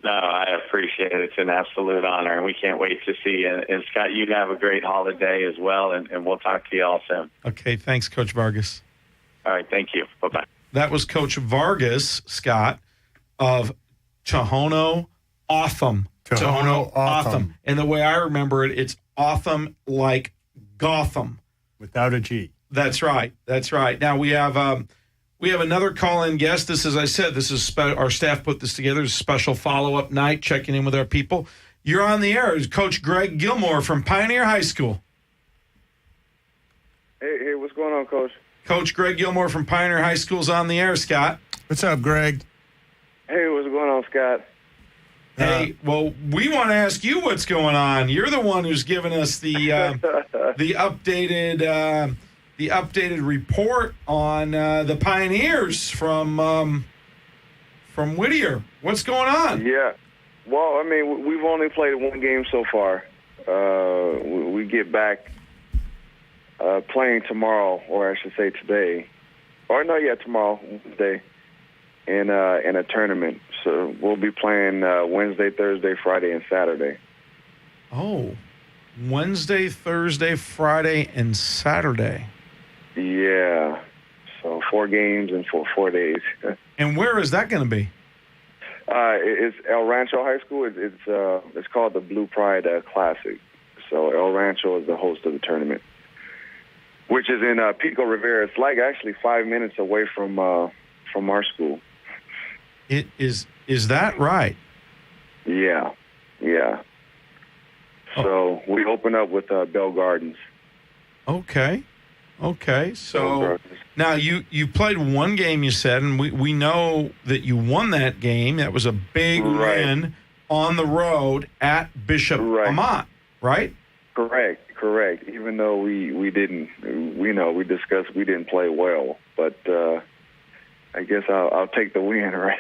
No, I appreciate it. It's an absolute honor, and we can't wait to see you. And Scott, you have a great holiday as well, and we'll talk to you all soon. Okay, thanks, Coach Vargas. All right, thank you. Bye-bye. That was Coach Vargas, Scott, of Tohono O'odham. Tohono O'odham. And the way I remember it, it's Otham like Gotham. Without a G. That's right. Now we have another call-in guest. This, as I said, this is our staff put this together. It's a special follow-up night, checking in with our people. You're on the air. It's Coach Greg Gilmore from Pioneer High School. Hey, what's going on, Coach? Coach Greg Gilmore from Pioneer High School is on the air, Scott. What's up, Greg? Hey, what's going on, Scott? Hey, well, we want to ask you what's going on. You're the one who's given us the updated report on the Pioneers from Whittier. What's going on? Yeah. Well, I mean, we've only played one game so far. We get back playing tomorrow, or I should say today. Tomorrow, Wednesday, in a tournament. So we'll be playing Wednesday, Thursday, Friday, and Saturday. Oh, Wednesday, Thursday, Friday, and Saturday. Yeah. So 4 games in 4 days. And where is that going to be? It's El Rancho High School. It's called the Blue Pride Classic. So El Rancho is the host of the tournament, which is in Pico Rivera. It's like actually 5 minutes away from our school. It is. Is that right? Yeah. Oh. So we open up with Bell Gardens. Okay. So now you played one game, you said, and we know that you won that game. That was a big win on the road at Bishop Amat, right? Correct. Even though we didn't, we discussed we didn't play well, but I guess I'll take the win, right?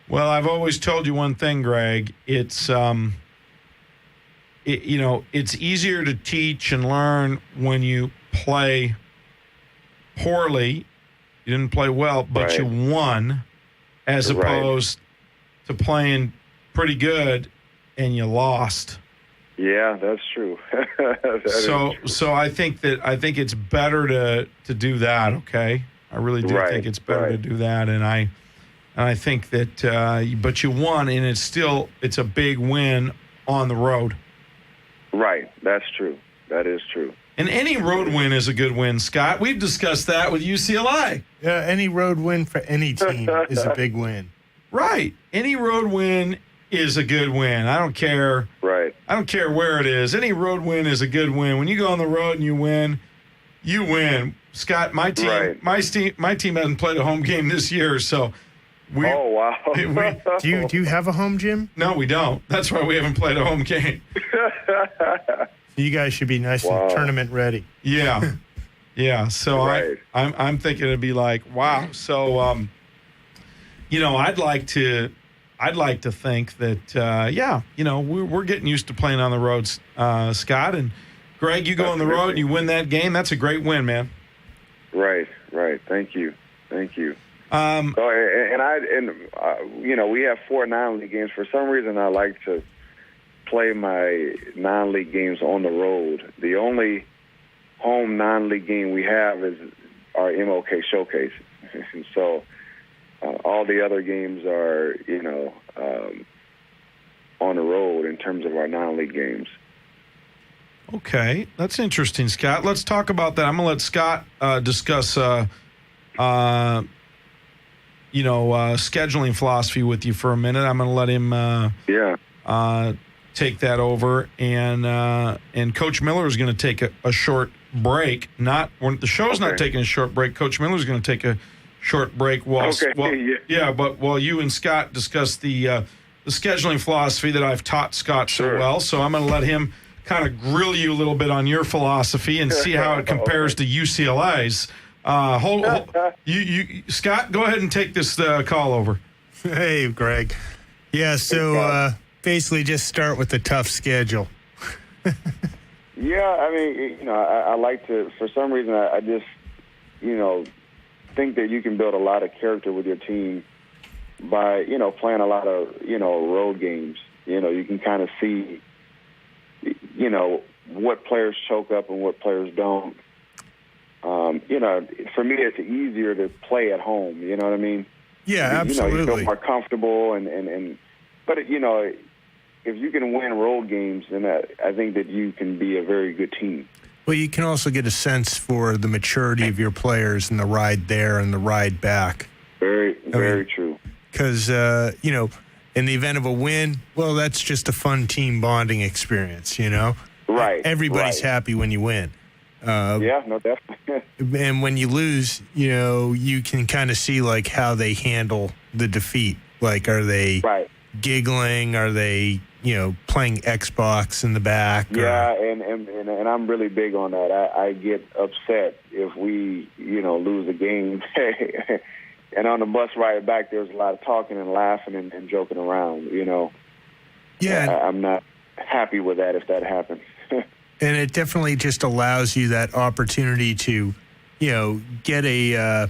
Well, I've always told you one thing, Greg. It's it's easier to teach and learn when you play poorly. You didn't play well, but you won, as opposed to playing pretty good and you lost. Yeah, that's true. So I think it's better to do that. Okay, I really do think it's better to do that, and I think that. But you won, and it's a big win on the road. Right, that's true. That is true. And any road win is a good win, Scott. We've discussed that with UCLA. Yeah, any road win for any team is a big win. Right. Any road win is a good win. I don't care. Right. I don't care where it is. Any road win is a good win. When you go on the road and you win, you win. Scott, my team hasn't played a home game this year, so oh wow. Do you have a home gym? No, we don't. That's why we haven't played a home game. You guys should be nice and tournament ready. Yeah. So I'm thinking it'd be like, wow. So I'd like to think that we're getting used to playing on the roads, Scott, and Greg, you go on the road and you win that game. That's a great win, man. Right. Thank you. We have 4 non-league games. For some reason, I like to play my non-league games on the road. The only home non-league game we have is our MOK Showcase. And so all the other games are, on the road in terms of our non-league games. Okay, that's interesting, Scott. Let's talk about that. I'm going to let Scott discuss, scheduling philosophy with you for a minute. I'm going to let him take that over, and Coach Miller is going to take a short break. The show's not taking a short break. Coach Miller is going to take a short break while you and Scott discuss the scheduling philosophy that I've taught Scott so well. So I'm going to let him kind of grill you a little bit on your philosophy and see how it compares to UCLA's. Scott, go ahead and take this call over. Hey, Greg. Yeah, so basically just start with the tough schedule. Yeah, I mean, I like to, for some reason, I just, think that you can build a lot of character with your team by, playing a lot of, road games. You can kind of see, what players choke up and what players don't. For me, it's easier to play at home. You know what I mean? Yeah, absolutely. You feel more comfortable, but if you can win road games, then I think that you can be a very good team. Well, you can also get a sense for the maturity of your players and the ride there and the ride back. Very true. Because, in the event of a win, well, that's just a fun team bonding experience, Right. Everybody's happy when you win. No, definitely. And when you lose, you can kind of see, like, how they handle the defeat. Like, are they giggling? Are they, playing Xbox in the back? Yeah, and I'm really big on that. I get upset if we, lose a game. And on the bus ride back, there's a lot of talking and laughing and joking around, Yeah. I'm not happy with that if that happens. And it definitely just allows you that opportunity to, get a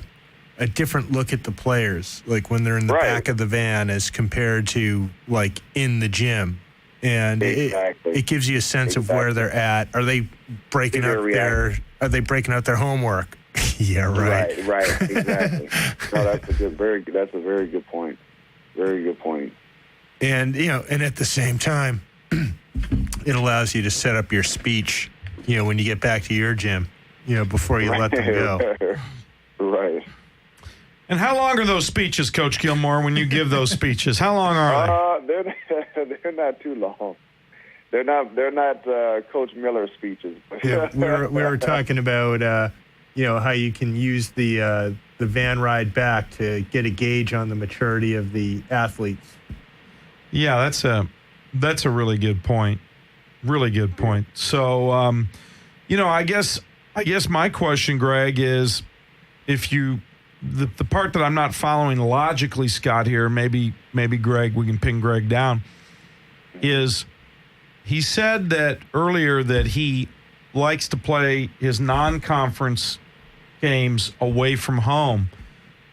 different look at the players, like when they're in the back of the van as compared to, like, in the gym. And it gives you a sense of where they're at. Are they breaking out their homework? Yeah, right. Right, exactly. No, that's a very good point. Very good point. And, and at the same time, it allows you to set up your speech, when you get back to your gym, before you let them go. Right. And how long are those speeches, Coach Gilmore, when you give those speeches? How long are they? They're not too long. They're not Coach Miller speeches. Yeah, we were talking about how you can use the van ride back to get a gauge on the maturity of the athletes. Yeah, that's a really good point. Really good point. So, I guess my question, Greg, is if you the part that I'm not following logically, Scott, here, maybe Greg, we can pin Greg down, is he said that earlier that he likes to play his non-conference games away from home.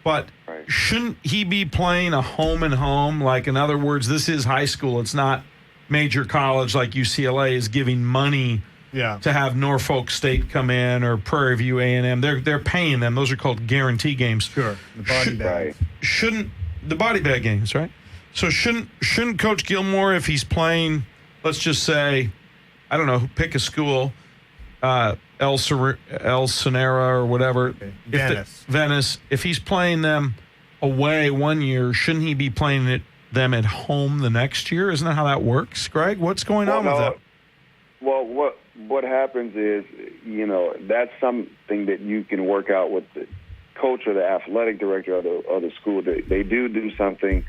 But shouldn't he be playing a home and home? Like, in other words, this is high school. It's not major college like UCLA is giving money to have Norfolk State come in or Prairie View A&M. They're paying them. Those are called guarantee games. Sure, the body bag. The body bag games, right? So shouldn't Coach Gilmore, if he's playing, let's just say, I don't know, pick a school, El Sonera or whatever. Okay. Venice. If he's playing them away one year, shouldn't he be playing them at home the next year? Isn't that how that works, Greg? What's going on with that? Well, what happens is, that's something that you can work out with the coach or the athletic director of the school. They do something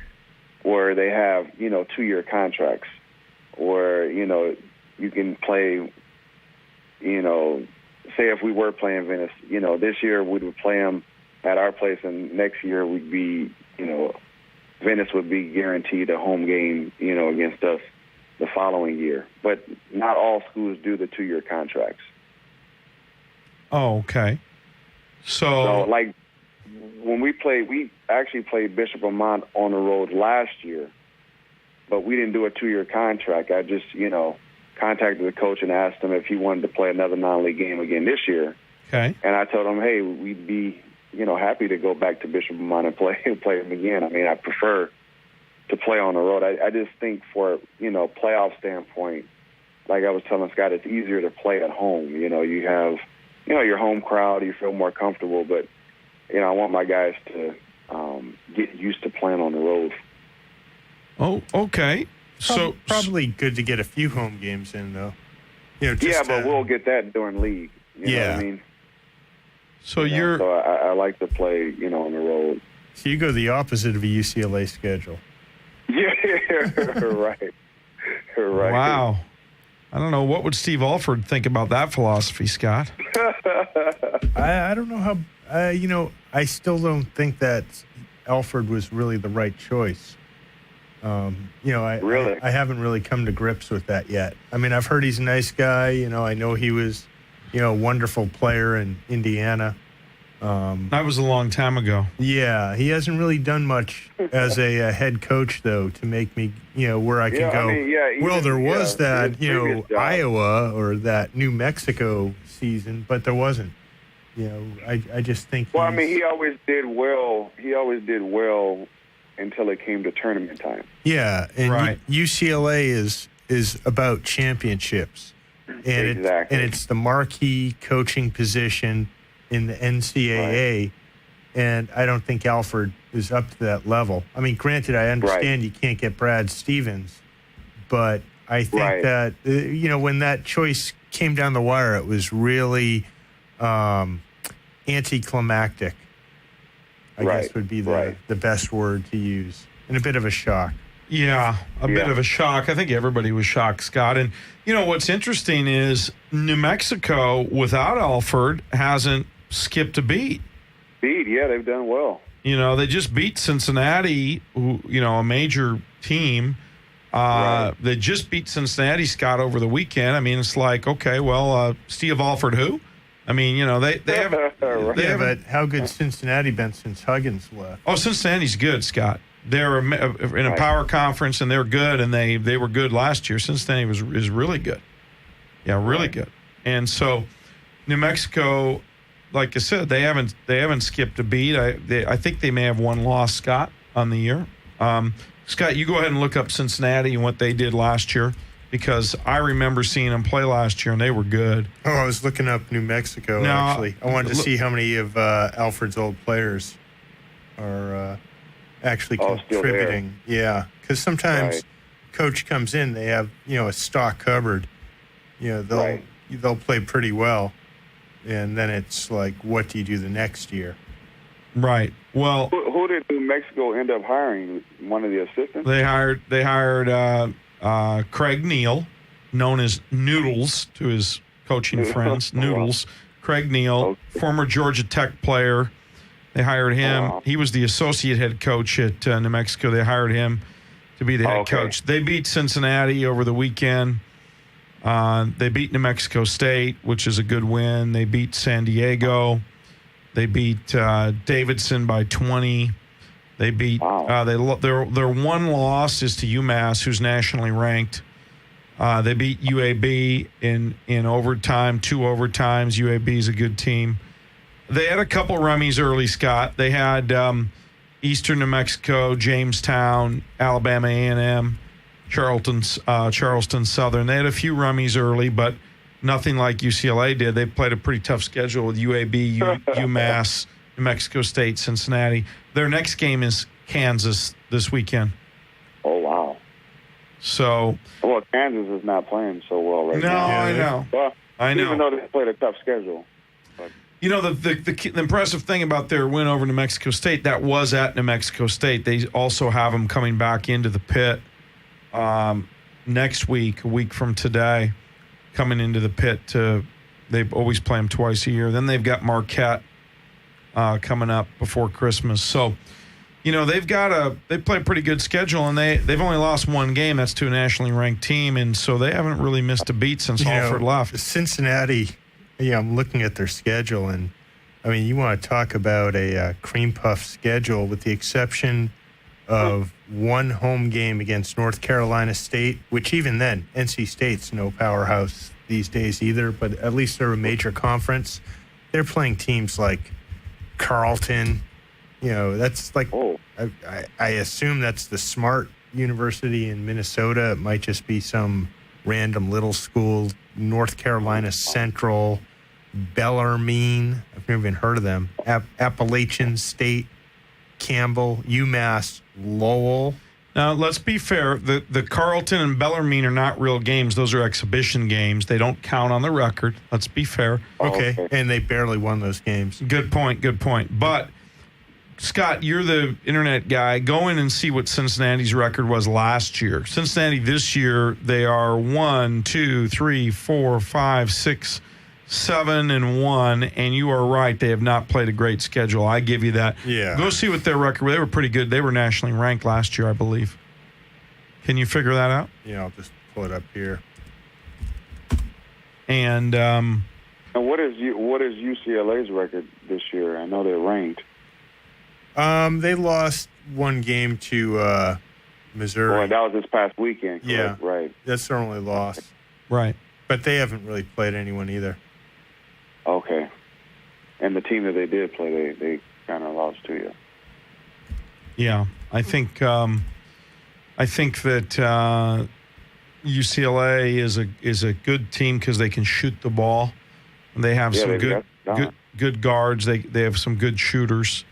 where they have, 2-year contracts where, you can play, say if we were playing Venice, this year we would play them at our place, and next year we'd be, Venice would be guaranteed a home game, against us the following year. But not all schools do the 2-year contracts. Oh, okay. So like, when we actually played Bishop Vermont on the road last year, but we didn't do a 2-year contract. I just, contacted the coach and asked him if he wanted to play another non-league game again this year. Okay. And I told him, hey, we'd be, happy to go back to Bishop Vermont and play him again. I mean, I prefer to play on the road. I just think for, playoff standpoint, like I was telling Scott, it's easier to play at home. You have, your home crowd, you feel more comfortable. But, I want my guys to get used to playing on the road. Oh, okay. So probably good to get a few home games in, though. But we'll get that during league. You know what I mean? So So I like to play, on the road. So you go the opposite of a UCLA schedule. Yeah, right. Right. Wow. I don't know. What would Steve Alford think about that philosophy, Scott? I don't know how. I still don't think that Alford was really the right choice. Really? I haven't really come to grips with that yet. I mean, I've heard he's a nice guy. I know he was, a wonderful player in Indiana. That was a long time ago. Yeah, he hasn't really done much as a head coach, though, to make me, where I can go. There was that, Iowa or that New Mexico season, but there wasn't. I just think. Well, he always did well. He always did well until it came to tournament time. Yeah, and right. UCLA is about championships, and exactly. it's the marquee coaching position in the NCAA, right. And I don't think Alford is up to that level. I mean, granted, I understand you can't get Brad Stevens, but I think that, when that choice came down the wire, it was really anticlimactic, I guess would be the best word to use, and a bit of a shock. Yeah, a bit of a shock. I think everybody was shocked, Scott. And, what's interesting is New Mexico, without Alford, hasn't skipped a beat. Yeah, they've done well. They just beat Cincinnati, who, a major team. They just beat Cincinnati, Scott, over the weekend. I mean, it's like, okay, well, Steve Alford who? I mean, they haven't. But how good Cincinnati been since Huggins left? Oh, Cincinnati's good, Scott. They're in a power conference, and they're good, and they were good last year. Cincinnati is really good. Yeah, really good. And so New Mexico, like I said, they haven't skipped a beat. I think they may have one loss, Scott, on the year. Scott, you go ahead and look up Cincinnati and what they did last year, because I remember seeing them play last year, and they were good. Oh, I was looking up New Mexico, actually. I wanted to see how many of Alfred's old players are actually contributing. Yeah, because sometimes coach comes in, they have, a stock cupboard. They'll play pretty well, and then it's like, what do you do the next year? Right. Well, who did New Mexico end up hiring? One of the assistants? They hired Craig Neal, known as Noodles to his coaching friends. Noodles. Craig Neal, former Georgia Tech player. They hired him. He was the associate head coach at New Mexico. They hired him to be the head coach. They beat Cincinnati over the weekend. They beat New Mexico State, which is a good win. They beat San Diego. They beat Davidson by 20. They beat their one loss is to UMass, who's nationally ranked. They beat UAB in overtime, 2 overtimes. UAB is a good team. They had a couple rummies early, Scott. They had Eastern New Mexico, Jamestown, Alabama A&M, Charleston Southern. They had a few rummies early, but nothing like UCLA did. They played a pretty tough schedule with UAB, UMass, New Mexico State, Cincinnati. Their next game is Kansas this weekend. Oh, wow. So. Well, Kansas is not playing so well right now. No, I know. Well, I know. Even though they played a tough schedule. But. The impressive thing about their win over New Mexico State, that was at New Mexico State. They also have them coming back into the pit next week, a week from today, coming into the pit. They always play them twice a year. Then they've got Marquette coming up before Christmas. So, they play a pretty good schedule, and they've only lost one game. That's to a nationally ranked team, and so they haven't really missed a beat since Alford left. Cincinnati, I'm looking at their schedule, and I mean, you want to talk about a cream puff schedule, with the exception of one home game against North Carolina State, which even then, NC State's no powerhouse these days either, but at least they're a major conference. They're playing teams like Carleton. That's like, I assume that's the Smart University in Minnesota. It might just be some random little school, North Carolina Central, Bellarmine. I've never even heard of them. Appalachian State, Campbell, UMass, Lowell. Now, let's be fair. The Carleton and Bellarmine are not real games. Those are exhibition games. They don't count on the record. Let's be fair. Okay. And they barely won those games. Good point. But, Scott, you're the internet guy. Go in and see what Cincinnati's record was last year. Cincinnati this year, they are 1, 2, 3, 4, 5, 6, 7-1, and you are right. They have not played a great schedule. I give you that. Yeah. Go see what their record. They were pretty good. They were nationally ranked last year, I believe. Can you figure that out? Yeah, I'll just pull it up here. And And what is UCLA's record this year? I know they're ranked. They lost one game to Missouri. Boy, that was this past weekend. Yeah, right. That's their only loss. Right. But they haven't really played anyone either. Okay. And the team that they did play, they kind of lost to you. Yeah, I think that UCLA is a good team because they can shoot the ball. They have some good guards. They have some good shooters.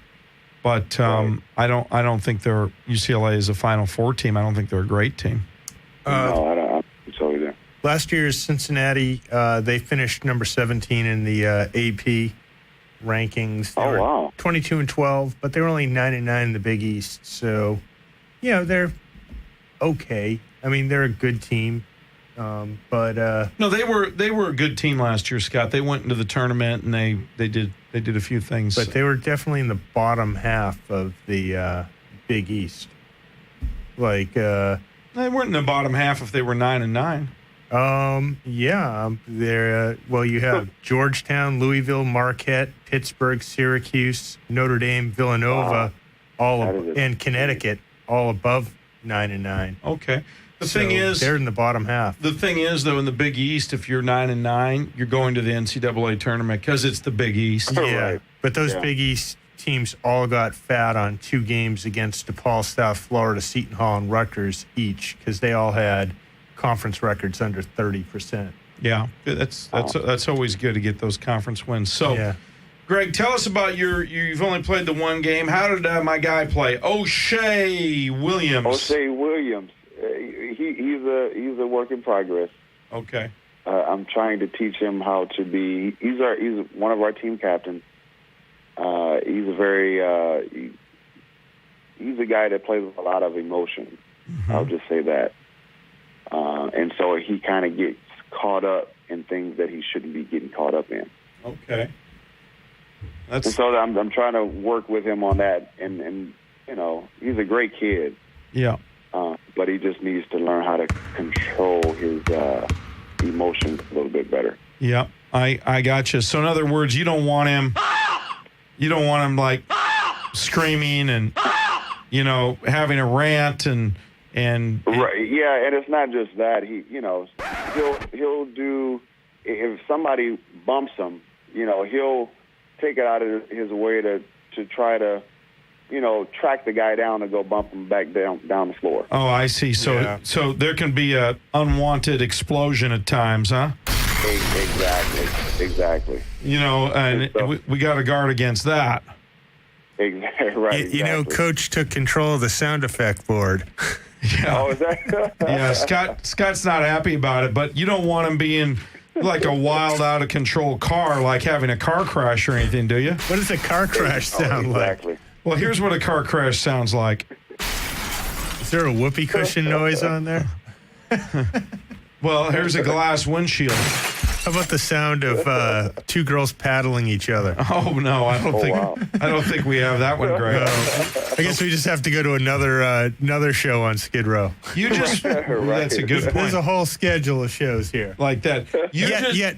But Right. I don't think UCLA is a Final Four team. I don't think they're a great team. No, I don't think so either. Last year's Cincinnati, they finished number 17 in the AP rankings. They Oh, were wow. 22-12, but they were only 9-9 in the Big East. So, they're okay. I mean, they're a good team, but No, they were a good team last year, Scott. They went into the tournament and they did a few things. but they were definitely in the bottom half of the Big East. Like, they weren't in the bottom half if they were 9-9. they're you have Georgetown, Louisville, Marquette, Pittsburgh, Syracuse, Notre Dame, Villanova, and Connecticut, all above 9-9. Okay. The thing is, they're in the bottom half. The thing is, though, in the Big East, if you're 9-9, you're going to the NCAA tournament because it's the Big East. Yeah, Right. but those Big East teams all got fat on 2 games against DePaul, South Florida, Seton Hall, and Rutgers each because they all had conference records under 30%. Yeah, that's always good to get those conference wins. So, Yeah. Greg, tell us about you've only played the one game. How did my guy play? O'Shea Williams. O'Shea Williams. He's a work in progress. Okay. I'm trying to teach him how to be. He's one of our team captains. He's a very he's a guy that plays with a lot of emotion. Mm-hmm. I'll just say that. And so he kind of gets caught up in things that he shouldn't be getting caught up in. Okay. And so I'm trying to work with him on that. And he's a great kid. Yeah. But he just needs to learn how to control his emotions a little bit better. Yeah, I got you. So in other words, you don't want him like screaming and having a rant and Right. Yeah, and it's not just that. He'll do, if somebody bumps him, he'll take it out of his way to try to track the guy down and go bump him back down the floor. Oh, I see. So so there can be a unwanted explosion at times, huh? Exactly. And we got to guard against that. Exactly. Right. Exactly. Coach took control of the sound effect board. Yeah. Oh, is that? Yeah, Scott's not happy about it, but you don't want him being like a wild, out of control car, like having a car crash or anything, do you? What does a car crash sound exactly. like? Well, here's what a car crash sounds like. Is there a whoopee cushion noise on there? Well, here's a glass windshield. How about the sound of 2 girls paddling each other? Oh no, I don't think we have that one, Greg. I guess we just have to go to another show on Skidrow. You just that's a good There's point. a whole schedule of shows here. Like that. Yet,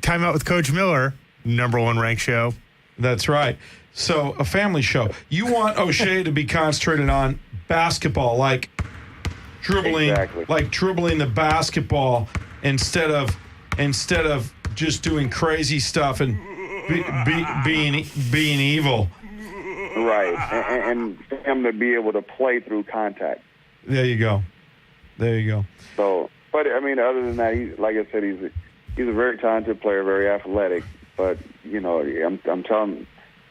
Time Out with Coach Miller, #1 ranked show. That's right. So a family show. You want O'Shea to be concentrated on basketball, like dribbling the basketball instead of just doing crazy stuff and being evil. Right, and for him to be able to play through contact. There you go. So But I mean, other than that, like I said, he's a very talented player, very athletic. But you know, I'm telling him,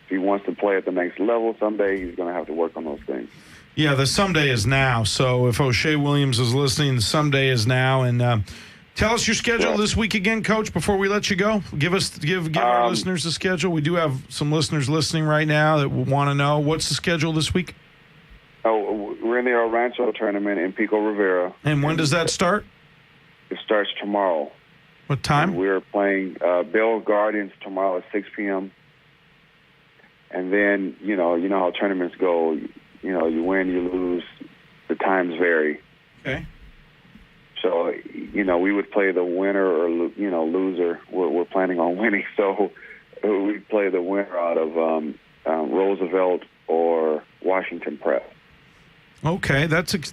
if he wants to play at the next level someday, he's going to have to work on those things. Yeah, the someday is now. So if O'Shea Williams is listening, the someday is now. And tell us your schedule this week again, Coach, before we let you go. Give our listeners the schedule. We do have some listeners listening right now that want to know. What's the schedule this week? Oh, we're in the El Rancho tournament in Pico Rivera. And when does that start? It starts tomorrow. What time? And we're playing Bell Guardians tomorrow at 6 p.m. And then, you know how tournaments go. You know, you win, you lose. The times vary. Okay. So, you know, we would play the winner or, you know, loser. We're planning on winning. So we play the winner out of Roosevelt or Washington Prep. Okay, that's a good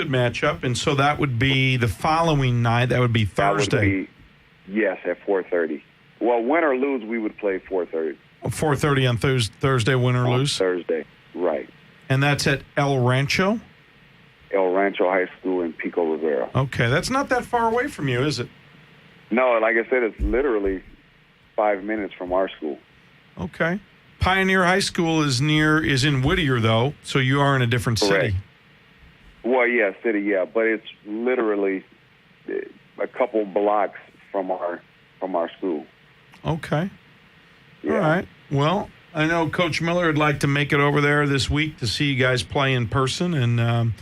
matchup. And so that would be the following night. That would be Thursday. That would be, yes, at 4:30. Well, win or lose, we would play 4:30. 4:30 on Thursday, win or lose? Thursday, right. And that's at El Rancho? El Rancho High School in Pico Rivera. Okay, that's not that far away from you, is it? No, like I said, it's literally 5 minutes from our school. Okay. Pioneer High School is in Whittier, though, so you are in a different Correct. city. Well, yeah, city, yeah, but it's literally a couple blocks from our school. Okay. Yeah. All right. Well, I know Coach Miller would like to make it over there this week to see you guys play in person, and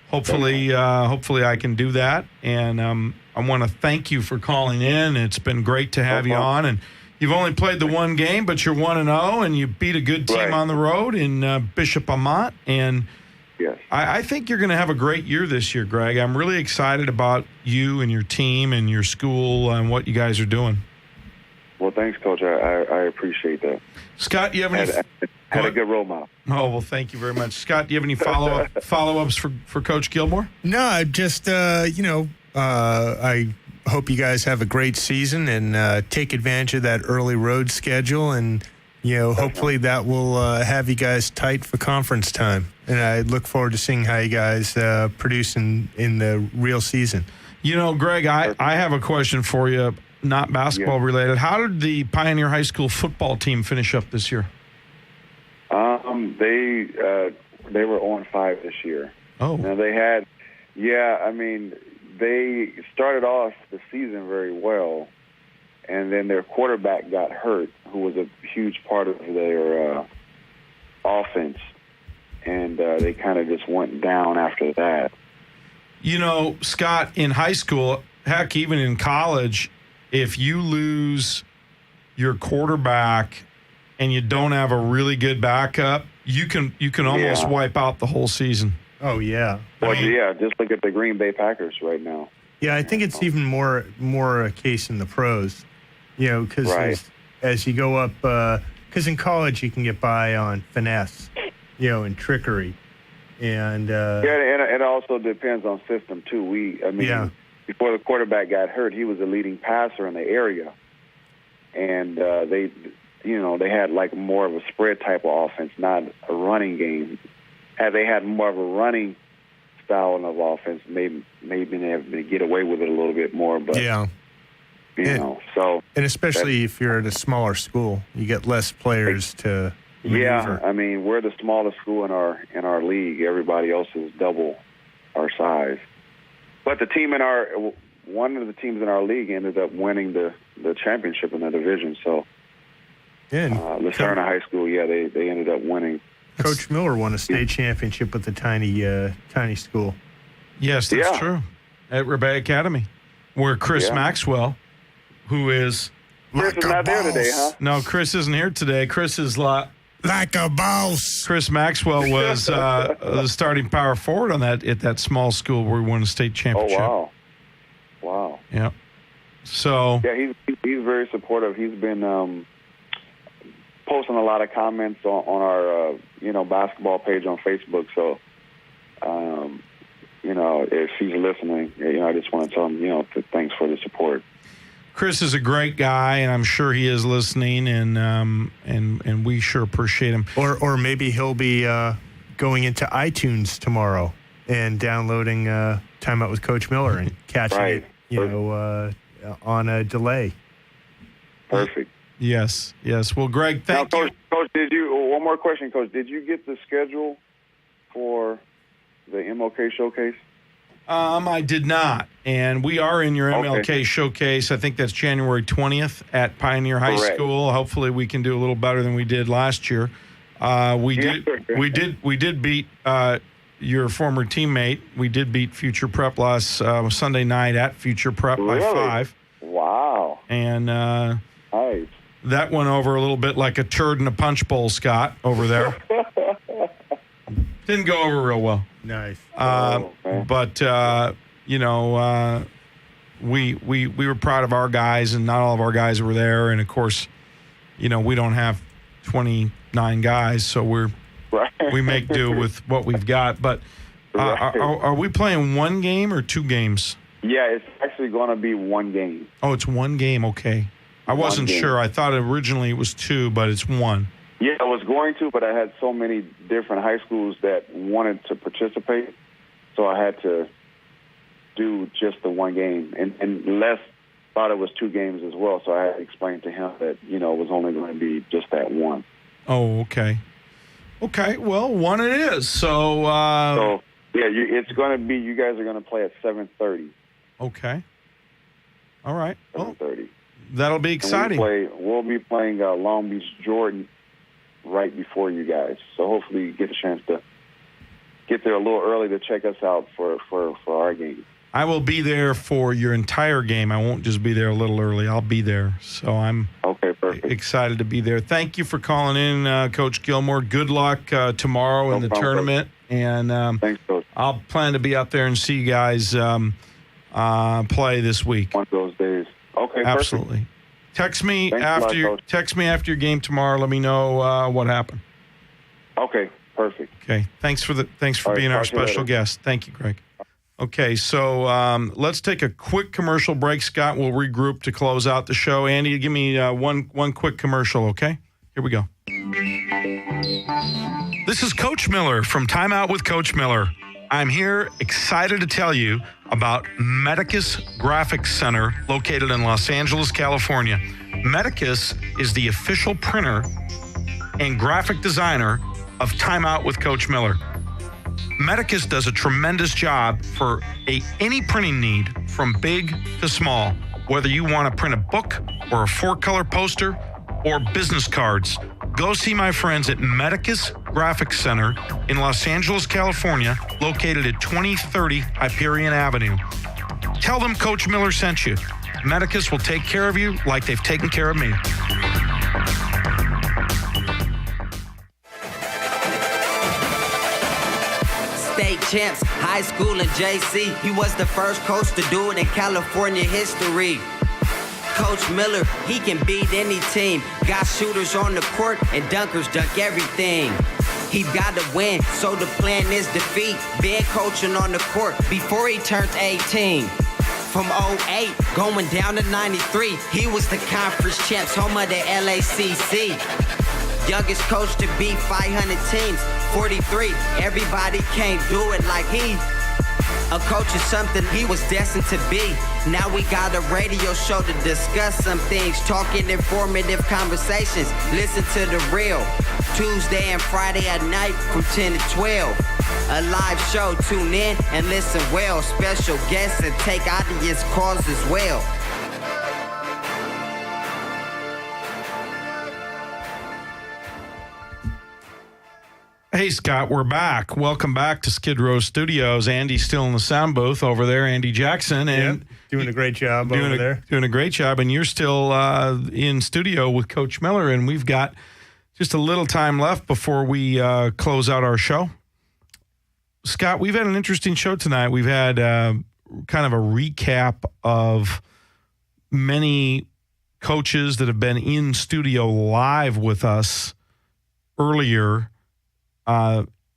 hopefully I can do that. And I want to thank you for calling in. It's been great to have you on, and you've only played the one game, but you're 1-0, and you beat a good team on the road in Bishop Amat. And yes. I think you're going to have a great year this year, Greg. I'm really excited about you and your team and your school and what you guys are doing. Well, thanks, Coach. I appreciate that. Scott, you have any? Had a good role model. Oh, well, thank you very much. Scott, do you have any follow-ups for Coach Gilmore? No, just, I hope you guys have a great season and take advantage of that early road schedule. And, hopefully that will have you guys tight for conference time. And I look forward to seeing how you guys produce in the real season. Greg, I have a question for you, not basketball related. How did the Pioneer High School football team finish up this year? They were on 5 this year. Oh. Now they started off the season very well, and then their quarterback got hurt, who was a huge part of their offense, and they kind of just went down after that. Scott, in high school, heck, even in college, if you lose your quarterback and you don't have a really good backup, you can almost wipe out the whole season. Oh, yeah. Well, just look at the Green Bay Packers right now. Yeah, I think it's even more a case in the pros, because as you go up, because in college you can get by on finesse, and trickery. And and it also depends on system, too. Before the quarterback got hurt, he was the leading passer in the area. And they had like more of a spread type of offense, not a running game. Had they had more of a running style of offense, maybe been able to get away with it a little bit more. But and especially if you're at a smaller school, you get less players to maneuver. Yeah, we're the smallest school in our league. Everybody else is double our size. But one of the teams in our league ended up winning the championship in the division. So, Lucerna High School, they ended up winning. Coach Miller won a state championship with a tiny school. Yes, that's true. At Rebecca Academy, where Chris Maxwell, who is Chris is not there today, huh? No, Chris isn't here today. Chris is like a boss. Chris Maxwell was the starting power forward at that small school where we won a state championship. Oh, wow. Yeah. So. Yeah, he's very supportive. He's been posting a lot of comments on our basketball page on Facebook. So, if he's listening, I just want to tell him, thanks for the support. Chris is a great guy, and I'm sure he is listening, and we sure appreciate him. Or maybe he'll be going into iTunes tomorrow and downloading Time Out with Coach Miller and catching Right. it, on a delay. Perfect. Yes. Well, Greg, thank now, you. Coach, did you? One more question, Coach. Did you get the schedule for the MLK Showcase? I did not, and we are in your MLK Okay. Showcase. I think that's January 20th at Pioneer High Correct. School. Hopefully, we can do a little better than we did last year. We did beat your former teammate. We did beat Future Prep last Sunday night at Future Prep by 5. Wow. And Nice. that went over a little bit like a turd in a punch bowl, Scott, over there. Didn't go over real well. Nice. But we were proud of our guys, and not all of our guys were there. And of course, we don't have 29 guys, so we make do with what we've got. But are we playing one game or 2 games? Yeah, it's actually going to be one game. Oh, it's one game. Okay, I wasn't game. sure. I thought originally it was 2, but it's 1. Yeah, I was going to, but I had so many different high schools that wanted to participate, so I had to do just the one game. And Les thought it was 2 games as well, so I had to explain to him that, it was only going to be just that one. Oh, okay. Okay, well, 1 it is. So it's going to be, you guys are going to play at 7:30. Okay. All right. Well, 7:30. that'll be exciting. We'll be playing Long Beach Jordan right before you guys. So hopefully you get a chance to get there a little early to check us out for our game. I will be there for your entire game. I won't just be there a little early. I'll be there. So I'm excited to be there. Thank you for calling in, Coach Gilmore. Good luck tomorrow in the tournament. And thanks, Coach. I'll plan to be out there and see you guys play this week. One of those days. Okay, absolutely. Perfect. Text me Thanks after your game tomorrow. Let me know what happened. Okay, perfect. Okay. Thanks for being our special guest. Thank you, Greg. Okay, so let's take a quick commercial break, Scott. We'll regroup to close out the show. Andy, give me one quick commercial, okay? Here we go. This is Coach Miller from Time Out with Coach Miller. I'm here excited to tell you about Medicus Graphics Center located in Los Angeles, California. Medicus is the official printer and graphic designer of Time Out with Coach Miller. Medicus does a tremendous job for any printing need from big to small. Whether you want to print a book or a 4-color poster or business cards, go see my friends at Medicus Graphics Center in Los Angeles, California, located at 2030 Hyperion Avenue. Tell them Coach Miller sent you. Medicus will take care of you like they've taken care of me. State champs, high school and JC. He was the first coach to do it in California history. Coach Miller, he can beat any team. Got shooters on the court and dunkers dunk everything. He got to win, so the plan is defeat. Been coaching on the court before he turned 18. From 08, going down to 93, he was the conference champs, home of the LACC. Youngest coach to beat 500 teams, 43. Everybody can't do it like he. A coach is something he was destined to be. Now we got a radio show to discuss some things, talking informative conversations. Listen to the real. Tuesday and Friday at night from 10 to 12. A live show, tune in and listen well. Special guests and take audience calls as well. Hey, Scott, we're back. Welcome back to Skidrow Studios. Andy's still in the sound booth over there, Andy Jackson. And doing a great job over there. Doing a great job. And you're still in studio with Coach Miller, and we've got just a little time left before we close out our show. Scott, we've had an interesting show tonight. We've had kind of a recap of many coaches that have been in studio live with us earlier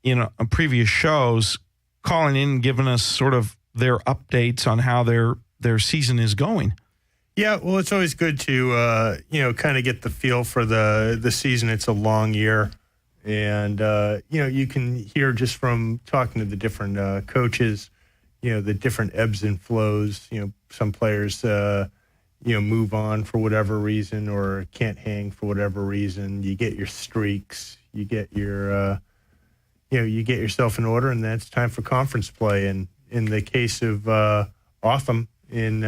in previous shows, calling in and giving us sort of their updates on how their season is going. Yeah, well, it's always good to kind of get the feel for the season. It's a long year, and you can hear just from talking to the different coaches, the different ebbs and flows. Some players, move on for whatever reason or can't hang for whatever reason. You get your streaks, you get your, you get yourself in order, and then it's time for conference play. And in the case of Otham in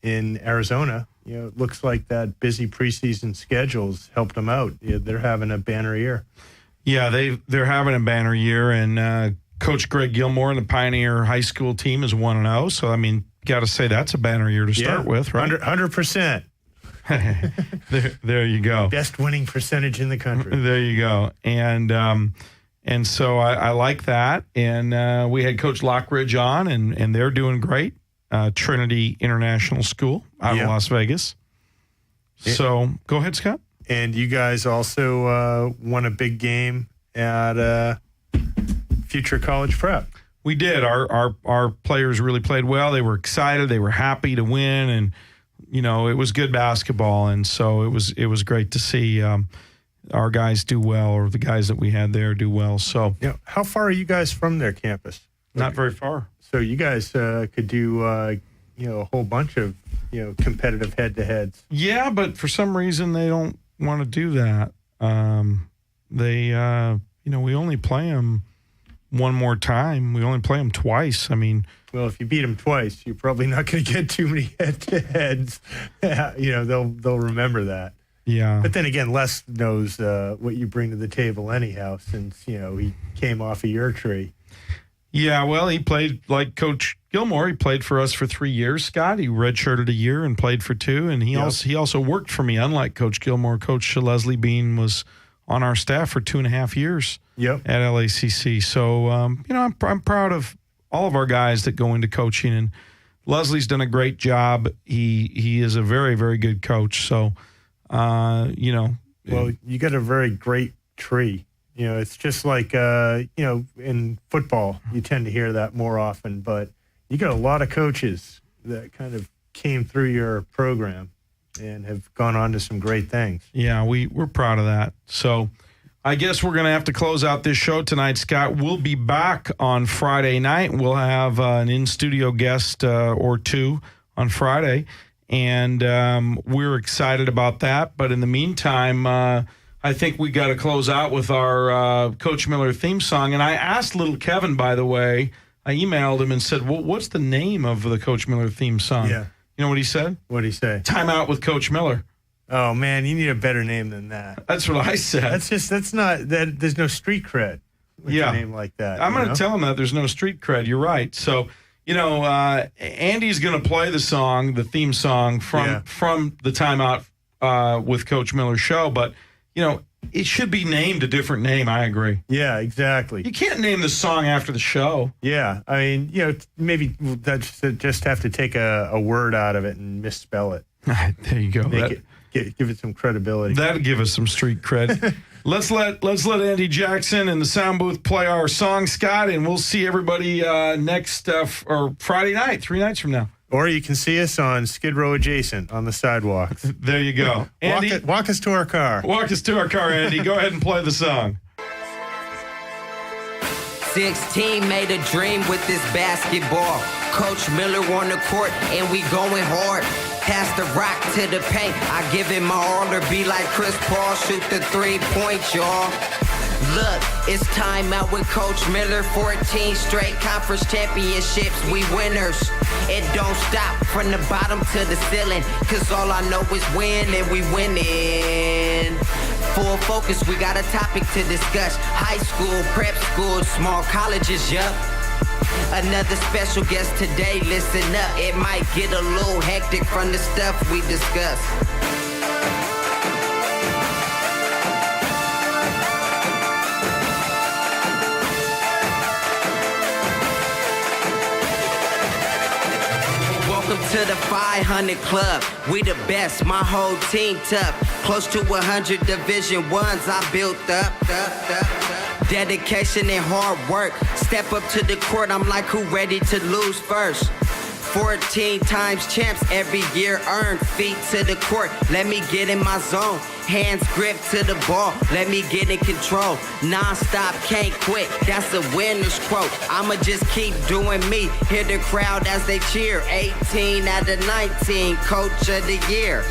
Arizona, it looks like that busy preseason schedules helped them out. They're having a banner year. Yeah, they're having a banner year, and Coach Greg Gilmore and the Pioneer High School team is 1-0. So, I mean, got to say that's a banner year to start with, right? 100%. there you go. Best winning percentage in the country. There you go. And so I like that. And we had Coach Lockridge on, and they're doing great. Trinity International School out of Las Vegas. So go ahead, Scott. And you guys also won a big game at Future College Prep. We did. Our players really played well. They were excited. They were happy to win, and it was good basketball. And so it was great to see our guys do well, or the guys that we had there do well. So how far are you guys from their campus? Not very far. So you guys could do a whole bunch of competitive head-to-heads. Yeah, but for some reason they don't want to do that. We only play them one more time. We only play them twice. I mean, well, if you beat them twice, you're probably not going to get too many head-to-heads. They'll remember that. Yeah. But then again, Les knows what you bring to the table anyhow, since he came off of your tree. Yeah, well, he played like Coach Gilmore. He played for us for 3 years, Scott. He redshirted a year and played for 2, and he also worked for me. Unlike Coach Gilmore, Coach Leslie Bean was on our staff for 2.5 years at LACC. So, I'm proud of all of our guys that go into coaching, and Leslie's done a great job. He is a very, very good coach. So, Well, you got a very great tree. It's just like, in football, you tend to hear that more often, but you got a lot of coaches that kind of came through your program and have gone on to some great things. Yeah, we're proud of that. So I guess we're going to have to close out this show tonight, Scott. We'll be back on Friday night. We'll have an in-studio guest or two on Friday, and we're excited about that. But in the meantime, I think we got to close out with our Coach Miller theme song. And I asked little Kevin, by the way, I emailed him and said, well, what's the name of the Coach Miller theme song? Yeah. You know what he said? What'd he say? Time Out with Coach Miller. Oh, man, you need a better name than that. That's what I said. That's not, there's no street cred with a name like that. I'm going to tell him that there's no street cred. You're right. So, Andy's going to play the theme song from the Time Out with Coach Miller show, but it should be named a different name. I agree. Yeah, exactly. You can't name the song after the show. Yeah. I mean, maybe that's just have to take a word out of it and misspell it. There you go. Give it some credibility. That'll give us some street cred. Let's let Andy Jackson and the sound booth play our song, Scott, and we'll see everybody next or Friday night, 3 nights from now. Or you can see us on Skidrow adjacent on the sidewalks. There you go. Andy, walk us to our car. Walk us to our car, Andy. Go ahead and play the song. 16 made a dream with this basketball. Coach Miller on the court, and we going hard. Pass the rock to the paint. I give it my all, or be like Chris Paul, shoot the 3-point, y'all. Look, it's time out with Coach Miller. 14 straight conference championships, we winners. It don't stop from the bottom to the ceiling, cause all I know is win and we winning. Full focus, we got a topic to discuss. High school, prep school, small colleges, yup. Another special guest today, listen up. It might get a little hectic from the stuff we discuss. Welcome to the 500 Club. We the best, my whole team tough. Close to 100 Division Ones I built up. Dedication and hard work. Step up to the court, I'm like, who ready to lose first? 14 times champs every year earned. Feet to the court, let me get in my zone. Hands grip to the ball, let me get in control. Non-stop, can't quit, that's a winner's quote. I'ma just keep doing me, hear the crowd as they cheer. 18 out of 19, coach of the year.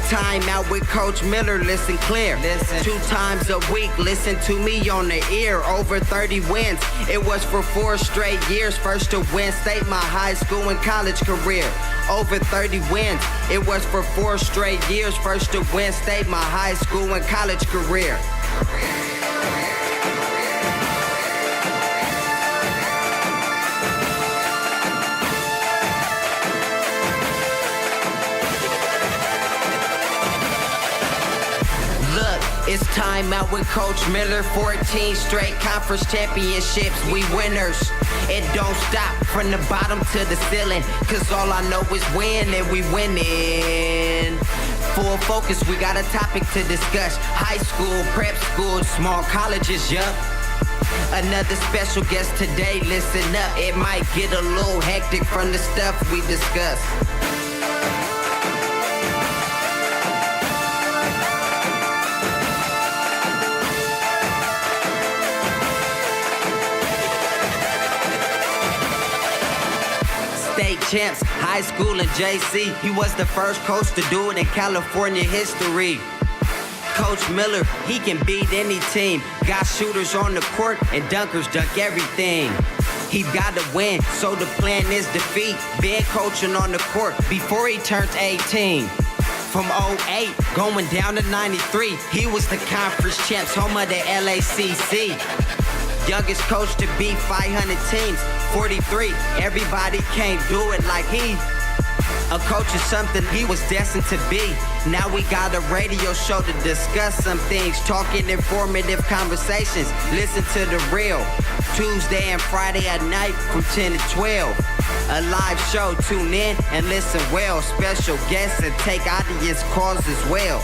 Time out with Coach Miller, listen clear. 2 times a week, listen to me on the ear. Over 30 wins, it was for 4 straight years. First to win state my high school and college career. Over 30 wins, it was for 4 straight years. First to win state my high school and college career. It's time out with Coach Miller. 14 straight conference championships, we winners. It don't stop from the bottom to the ceiling, cause all I know is win and we winning. Full focus, we got a topic to discuss. High school, prep school, small colleges, yup. Another special guest today, listen up. It might get a little hectic from the stuff we discuss. State champs, high school and JC. He was the first coach to do it in California history. Coach Miller, he can beat any team. Got shooters on the court and dunkers dunk everything. He got to win, so the plan is defeat. Been coaching on the court before he turned 18. From 08, going down to 93, he was the conference champs, home of the LACC. Youngest coach to beat 500 teams, 43. Everybody can't do it like he. A coach is something he was destined to be. Now we got a radio show to discuss some things, talking informative conversations. Listen to the real. Tuesday and Friday at night from 10 to 12. A live show, tune in and listen well. Special guests and take audience calls as well.